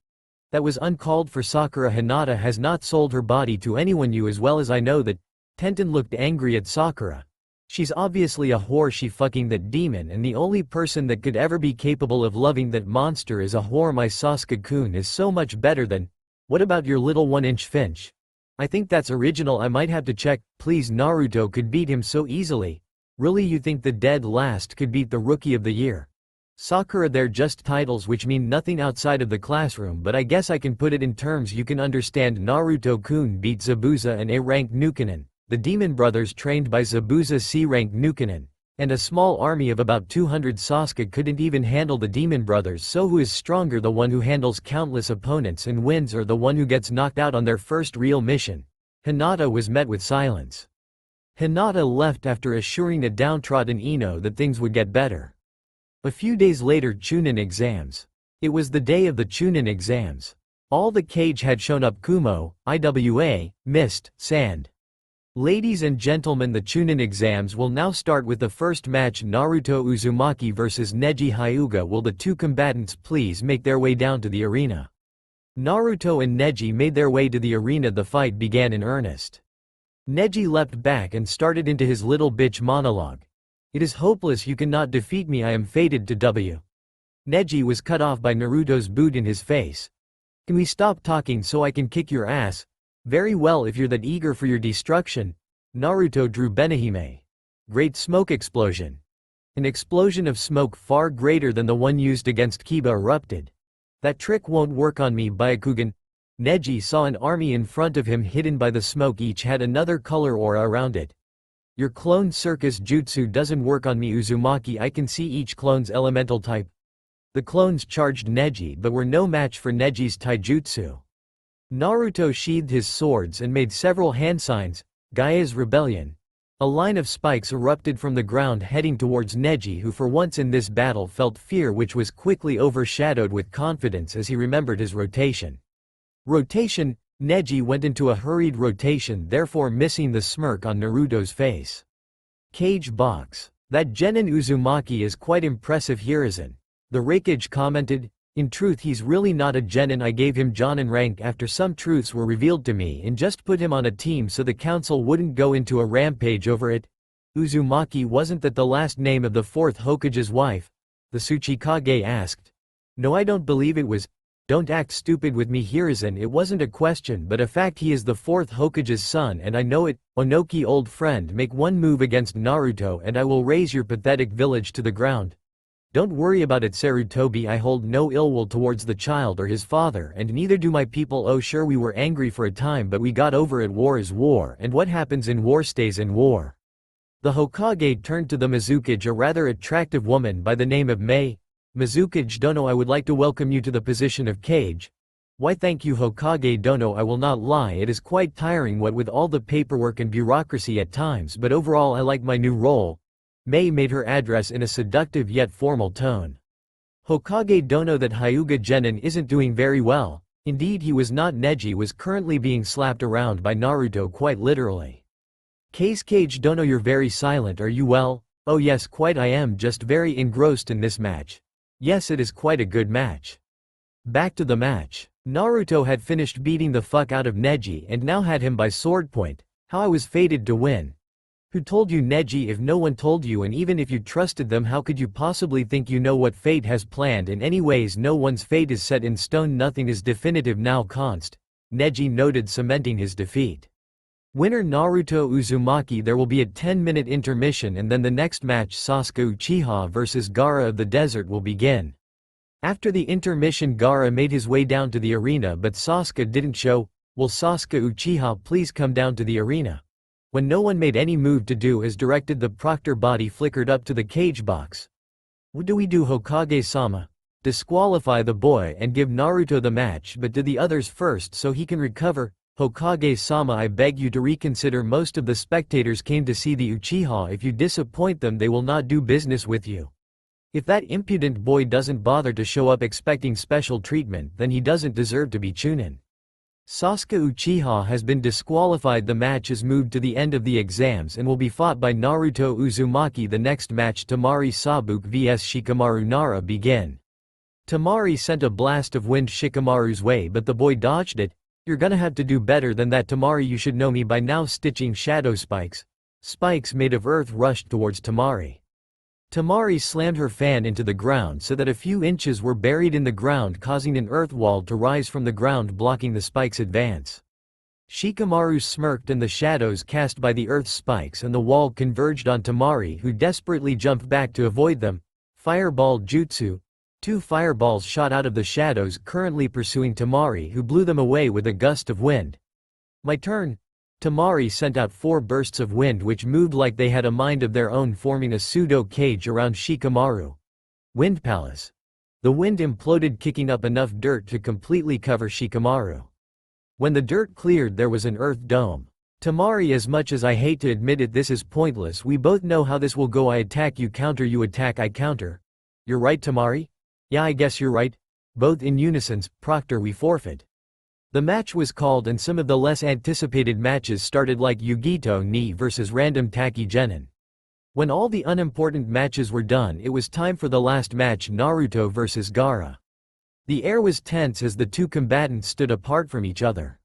That was uncalled for. Sakura, Hinata has not sold her body to anyone, you as well as I know that. Tenten looked angry at Sakura. She's obviously a whore, she fucking that demon, and the only person that could ever be capable of loving that monster is a whore. My Sasuke-kun is so much better than. What about your little 1-inch Finch? I think that's original, I might have to check. Please, Naruto could beat him so easily. Really, you think the dead last could beat the Rookie of the Year? Sakura, they're just titles which mean nothing outside of the classroom, but I guess I can put it in terms you can understand. Naruto-kun beat Zabuza and A-rank Nukenin, the demon brothers trained by Zabuza C-rank Nukenin, and a small army of about 200. Sasuke couldn't even handle the demon brothers, so who is stronger, the one who handles countless opponents and wins, or the one who gets knocked out on their first real mission? Hinata was met with silence. Hinata left after assuring a downtrodden Ino that things would get better. A few days later, Chunin exams. It was the day of the Chunin exams. All the Kage had shown up: Kumo, Iwa, Mist, Sand. Ladies and gentlemen, the Chunin exams will now start with the first match, Naruto Uzumaki vs Neji Hyuga. Will the two combatants please make their way down to the arena? Naruto and Neji made their way to the arena. The fight began in earnest. Neji leapt back and started into his little bitch monologue. It is hopeless, you cannot defeat me, I am fated to W. Neji was cut off by Naruto's boot in his face. Can we stop talking so I can kick your ass? Very well, if you're that eager for your destruction. Naruto drew Benihime. Great smoke explosion. An explosion of smoke far greater than the one used against Kiba erupted. That trick won't work on me, Byakugan. Neji saw an army in front of him hidden by the smoke, each had another color aura around it. Your clone circus jutsu doesn't work on me, Uzumaki, I can see each clone's elemental type. The clones charged Neji but were no match for Neji's taijutsu. Naruto sheathed his swords and made several hand signs. Gaia's rebellion. A line of spikes erupted from the ground heading towards Neji, who for once in this battle felt fear, which was quickly overshadowed with confidence as he remembered his rotation. Rotation. Neji went into a hurried rotation, therefore missing the smirk on Naruto's face. Cage box. That Genin Uzumaki is quite impressive, Hiruzen. The Reikage commented. In truth, he's really not a Genin. I gave him Jonin rank after some truths were revealed to me and just put him on a team so the council wouldn't go into a rampage over it. Uzumaki, wasn't that the last name of the 4th Hokage's wife? The Tsuchikage asked. No, I don't believe it was. Don't act stupid with me, Hiruzen, it wasn't a question but a fact. He is the 4th Hokage's son and I know it. Onoki, old friend, make one move against Naruto and I will raze your pathetic village to the ground. Don't worry about it, Sarutobi, I hold no ill will towards the child or his father, and neither do my people. Oh sure, we were angry for a time but we got over it. War is war, and what happens in war stays in war. The Hokage turned to the Mizukage, a rather attractive woman by the name of Mei. Mizukage Dono, I would like to welcome you to the position of Kage. Why thank you, Hokage Dono, I will not lie, it is quite tiring what with all the paperwork and bureaucracy at times, but overall I like my new role. Mei made her address in a seductive yet formal tone. Hokage Dono, that Hyuga Genin isn't doing very well. Indeed he was not. Neji was currently being slapped around by Naruto quite literally. Kage Dono, you're very silent, are you well? Oh yes, quite, I am just very engrossed in this match. Yes, it is quite a good match. Back to the match. Naruto had finished beating the fuck out of Neji and now had him by sword point. How I was fated to win. Who told you, Neji? If no one told you, and even if you trusted them, how could you possibly think you know what fate has planned? In any ways, no one's fate is set in stone, nothing is definitive now, const. Neji noted, cementing his defeat. Winner Naruto Uzumaki. There will be a 10-minute intermission and then the next match, Sasuke Uchiha vs Gaara of the Desert, will begin. After the intermission, Gaara made his way down to the arena but Sasuke didn't show. Will Sasuke Uchiha please come down to the arena? When no one made any move to do as directed, the proctor body flickered up to the cage box. What do we do, Hokage-sama? disqualify the boy and give Naruto the match, but to the others first so he can recover. Hokage-sama, I beg you to reconsider. Most of the spectators came to see the Uchiha. If you disappoint them, they will not do business with you. If that impudent boy doesn't bother to show up expecting special treatment, then he doesn't deserve to be Chunin. Sasuke Uchiha has been disqualified. The match is moved to the end of the exams and will be fought by Naruto Uzumaki. The next match, Temari Sabuk vs Shikamaru Nara, begin. Temari sent a blast of wind Shikamaru's way, but the boy dodged it. You're gonna have to do better than that, Temari. You should know me by now. Stitching shadow spikes. Spikes made of earth rushed towards Temari. Temari slammed her fan into the ground so that a few inches were buried in the ground, causing an earth wall to rise from the ground, blocking the spikes' advance. Shikamaru smirked, and the shadows cast by the earth spikes and the wall converged on Temari, who desperately jumped back to avoid them. Fireball Jutsu. 2 fireballs shot out of the shadows, currently pursuing Temari, who blew them away with a gust of wind. My turn. Temari sent out 4 bursts of wind which moved like they had a mind of their own, forming a pseudo-cage around Shikamaru. Wind Palace. The wind imploded, kicking up enough dirt to completely cover Shikamaru. When the dirt cleared, there was an earth dome. Temari, as much as I hate to admit it, this is pointless. We both know how this will go. I attack, you counter, you attack, I counter. You're right, Temari? Yeah, I guess you're right. Both in unison. Proctor, we forfeit. The match was called, and some of the less anticipated matches started, like Yugito Ni vs Random Taki Genin. When all the unimportant matches were done, it was time for the last match, Naruto vs Gaara. The air was tense as the two combatants stood apart from each other.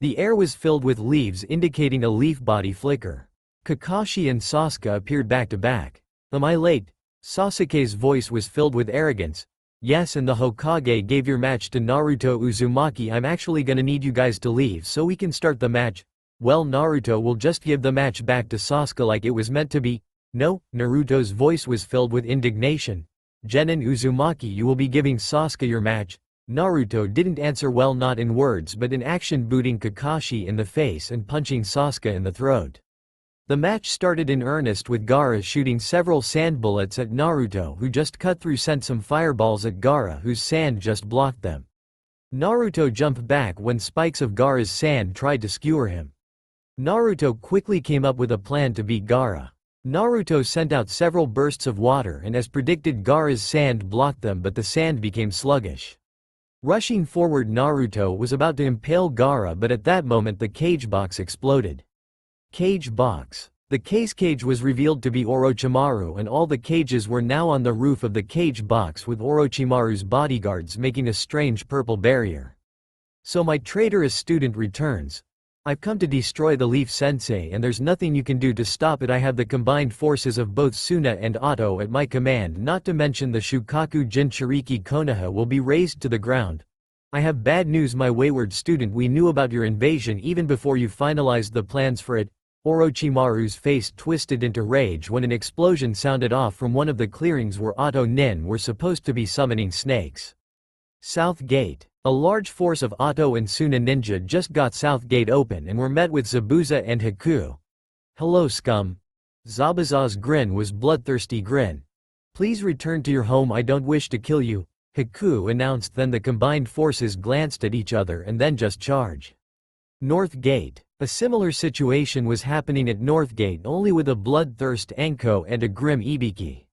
The air was filled with leaves, indicating a leaf body flicker. Kakashi and Sasuke appeared back to back. Am I late? Sasuke's voice was filled with arrogance. Yes, and the Hokage gave your match to Naruto Uzumaki. I'm actually gonna need you guys to leave so we can start the match. Well, Naruto will just give the match back to Sasuke like it was meant to be. No, Naruto's voice was filled with indignation. Genin Uzumaki, you will be giving Sasuke your match. Naruto didn't answer, well, not in words but in action, booting Kakashi in the face and punching Sasuke in the throat. The match started in earnest with Gaara shooting several sand bullets at Naruto, who just cut through, sent some fireballs at Gaara, whose sand just blocked them. Naruto jumped back when spikes of Gaara's sand tried to skewer him. Naruto quickly came up with a plan to beat Gaara. Naruto sent out several bursts of water, and as predicted, Gaara's sand blocked them, but the sand became sluggish. Rushing forward, Naruto was about to impale Gaara, but at that moment the cage box exploded. Cage box. The cage was revealed to be Orochimaru, and all the cages were now on the roof of the cage box, with Orochimaru's bodyguards making a strange purple barrier. So my traitorous student returns. I've come to destroy the Leaf Sensei, and there's nothing you can do to stop it. I have the combined forces of both Suna and Otto at my command, not to mention the Shukaku Jinchuriki Konoha will be razed to the ground. I have bad news, my wayward student. We knew about your invasion even before you finalized the plans for it. Orochimaru's face twisted into rage when an explosion sounded off from one of the clearings where Otto Nin were supposed to be summoning snakes. South Gate. A large force of Otto and Suna ninja just got South Gate open and were met with Zabuza and Haku. Hello, scum. Zabuza's grin was bloodthirsty grin. Please return to your home, I don't wish to kill you, Haku announced. Then the combined forces glanced at each other and then just charge. North Gate. A similar situation was happening at North Gate, only with a bloodthirst Anko and a grim Ibiki.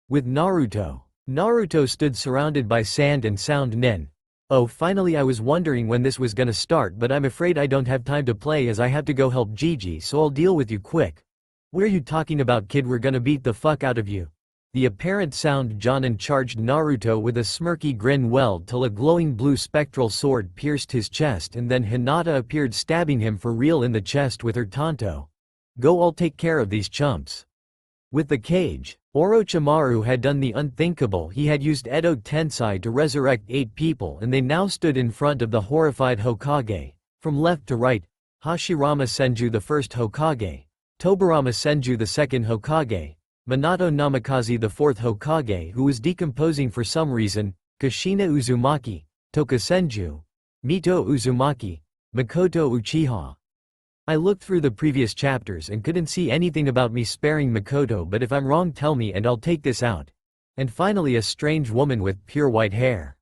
With Naruto. Naruto stood surrounded by sand and sound Nin. Oh, finally, I was wondering when this was gonna start, but I'm afraid I don't have time to play as I have to go help Gigi, so I'll deal with you quick. What are you talking about, kid? We're gonna beat the fuck out of you. The apparent sound Jonin charged Naruto with a smirky grin welled till a glowing blue spectral sword pierced his chest, and then Hinata appeared, stabbing him for real in the chest with her tanto. Go, I'll take care of these chumps. With the cage, Orochimaru had done the unthinkable. He had used Edo Tensei to resurrect 8 people, and they now stood in front of the horrified Hokage. From left to right, Hashirama Senju the first Hokage, Tobirama Senju the second Hokage, Minato Namikaze the fourth Hokage, who was decomposing for some reason, Kushina Uzumaki, Toka Senju, Mito Uzumaki, Makoto Uchiha. I looked through the previous chapters and couldn't see anything about me sparing Makoto, but if I'm wrong tell me and I'll take this out. And finally a strange woman with pure white hair.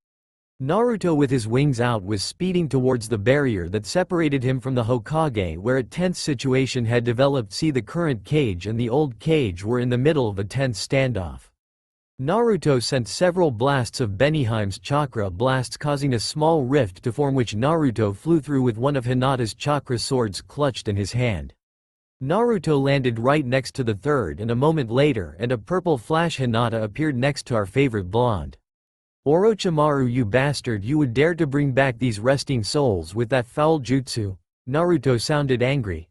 Naruto with his wings out was speeding towards the barrier that separated him from the Hokage, where a tense situation had developed. See, the current Kage and the old Kage were in the middle of a tense standoff. Naruto sent several blasts of Beniheim's chakra blasts, causing a small rift to form, which Naruto flew through with one of Hinata's chakra swords clutched in his hand. Naruto landed right next to the third, and a moment later a purple flash Hinata appeared next to our favorite blonde. Orochimaru, you bastard, you would dare to bring back these resting souls with that foul jutsu? Naruto sounded angry.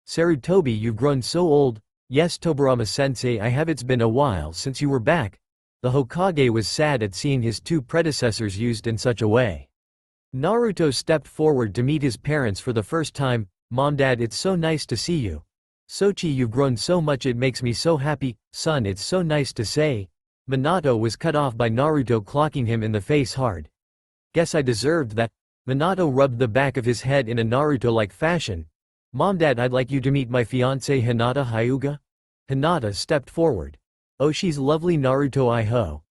Sarutobi, you've grown so old. Yes, Tobirama-sensei, I have. It's been a while since you were back. The Hokage was sad at seeing his two predecessors used in such a way. Naruto stepped forward to meet his parents for the first time. Mom, Dad, it's so nice to see you. Sochi, you've grown so much, it makes me so happy. Son, it's so nice to say. Minato was cut off by Naruto clocking him in the face hard. Guess I deserved that. Minato rubbed the back of his head in a Naruto-like fashion. Mom, Dad, I'd like you to meet my fiancée Hinata Hyuga. Hinata stepped forward. Oh, she's lovely, Naruto, I ho.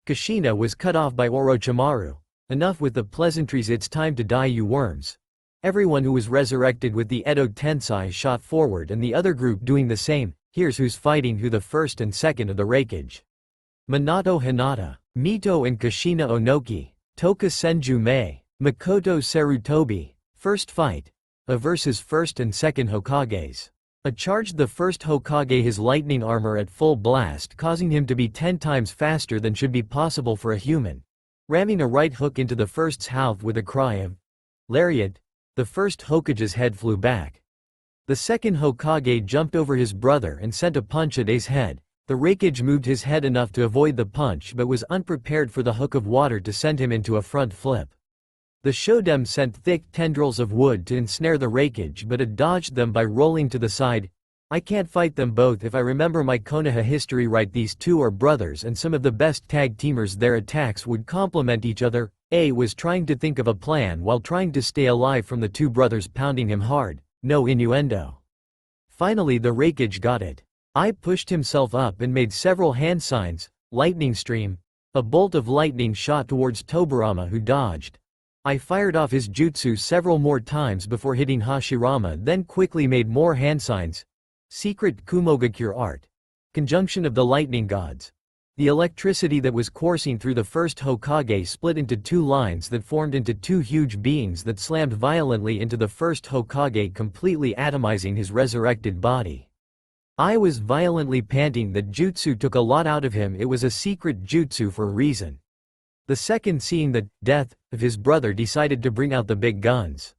Kushina was cut off by Orochimaru. Enough with the pleasantries, it's time to die, you worms. Everyone who was resurrected with the Edo Tensei shot forward, and the other group doing the same. Here's who's fighting who, the first and second of the Reikage. Minato Hinata, Mito and Kushina Onoki, Toka Senju Mei, Makoto Sarutobi. First fight. A versus first and second Hokages. A charged the first Hokage his lightning armor at full blast, causing him to be 10 times faster than should be possible for a human. Ramming a right hook into the first's mouth with a cry of lariat, the first Hokage's head flew back. The second Hokage jumped over his brother and sent a punch at A's head. The Reikage moved his head enough to avoid the punch but was unprepared for the hook of water to send him into a front flip. The Shodem sent thick tendrils of wood to ensnare the Reikage, but it dodged them by rolling to the side. I can't fight them both. If I remember my Konoha history right, these two are brothers and some of the best tag teamers. Their attacks would complement each other. A was trying to think of a plan while trying to stay alive from the two brothers pounding him hard. No innuendo. Finally the Reikage got it. I pushed himself up and made several hand signs. Lightning stream. A bolt of lightning shot towards Tobirama, who dodged. I fired off his jutsu several more times before hitting Hashirama, then quickly made more hand signs. Secret Kumogakure art. Conjunction of the lightning gods. The electricity that was coursing through the first Hokage split into two lines that formed into two huge beings that slammed violently into the first Hokage, completely atomizing his resurrected body. I was violently panting. That jutsu took a lot out of him. It was a secret jutsu for a reason. The second, seeing the death of his brother, decided to bring out the big guns.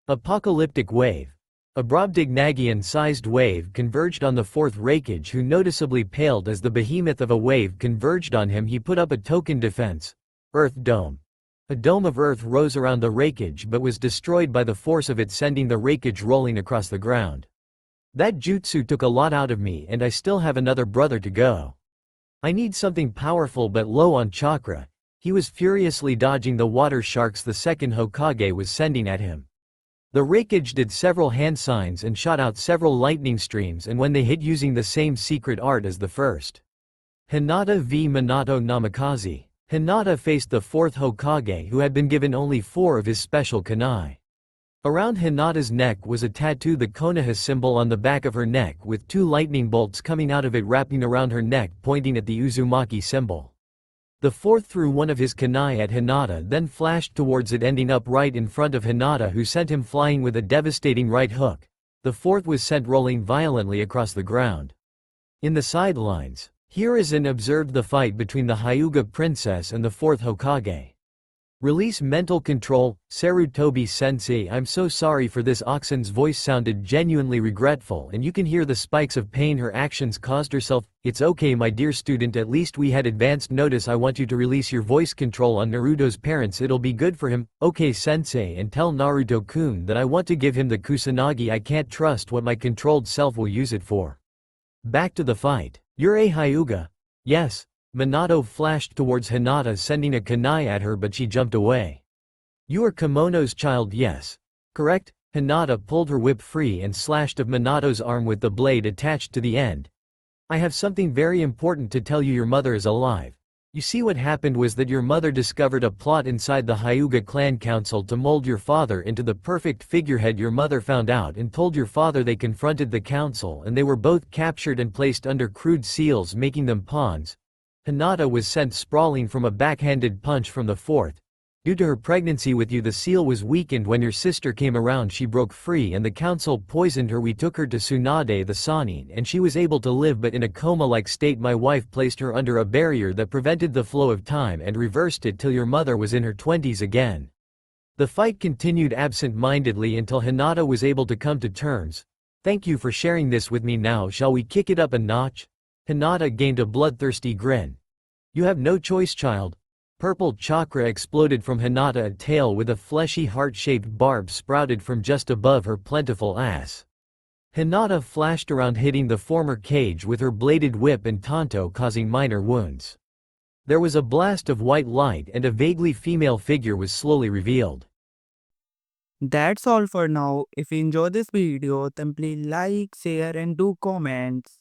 Apocalyptic wave. A Brobdingnagian-sized wave converged on the fourth Reikage, who noticeably paled as the behemoth of a wave converged on him. He put up a token defense. Earth Dome. A dome of earth rose around the Reikage but was destroyed by the force of it, sending the Reikage rolling across the ground. That jutsu took a lot out of me, and I still have another brother to go. I need something powerful but low on chakra. He was furiously dodging the water sharks the second Hokage was sending at him. The Reikage did several hand signs and shot out several lightning streams, and when they hit, using the same secret art as the first. Hinata v Minato Namikaze. Hinata faced the fourth Hokage, who had been given only 4 of his special kunai. Around Hinata's neck was a tattoo, the Konoha symbol on the back of her neck, with 2 lightning bolts coming out of it wrapping around her neck, pointing at the Uzumaki symbol. The fourth threw one of his kunai at Hinata, then flashed towards it, ending up right in front of Hinata, who sent him flying with a devastating right hook. The fourth was sent rolling violently across the ground. In the sidelines, Hiruzen observed the fight between the Hyuga princess and the fourth Hokage. Release mental control, Sarutobi-sensei. I'm so sorry for this. Oxen's voice sounded genuinely regretful, and you can hear the spikes of pain her actions caused herself. It's okay, my dear student, at least we had advanced notice. I want you to release your voice control on Naruto's parents. It'll be good for him. Okay, sensei, and tell Naruto-kun that I want to give him the Kusanagi. I can't trust what my controlled self will use it for. Back to the fight. You're a Hyuga? Yes. Minato flashed towards Hinata, sending a kunai at her, but she jumped away. You are Kimono's child, yes. Correct? Hinata pulled her whip free and slashed of Minato's arm with the blade attached to the end. I have something very important to tell you. Your mother is alive. You see, what happened was that your mother discovered a plot inside the Hyuga clan council to mold your father into the perfect figurehead. Your mother found out and told your father. They confronted the council and they were both captured and placed under crude seals, making them pawns. Hinata was sent sprawling from a backhanded punch from the fourth. Due to her pregnancy with you, the seal was weakened. When your sister came around, she broke free and the council poisoned her. We took her to Tsunade the Sanin and she was able to live, but in a coma-like state. My wife placed her under a barrier that prevented the flow of time and reversed it till your mother was in her 20s again. The fight continued absent-mindedly until Hinata was able to come to terms. Thank you for sharing this with me. Now shall we kick it up a notch? Hinata gained a bloodthirsty grin. You have no choice, child. Purple chakra exploded from Hinata. A tail with a fleshy heart-shaped barb sprouted from just above her plentiful ass. Hinata flashed around, hitting the former Kage with her bladed whip and Tanto, causing minor wounds. There was a blast of white light and a vaguely female figure was slowly revealed. That's all for now. If you enjoy this video, then please like, share and do comments.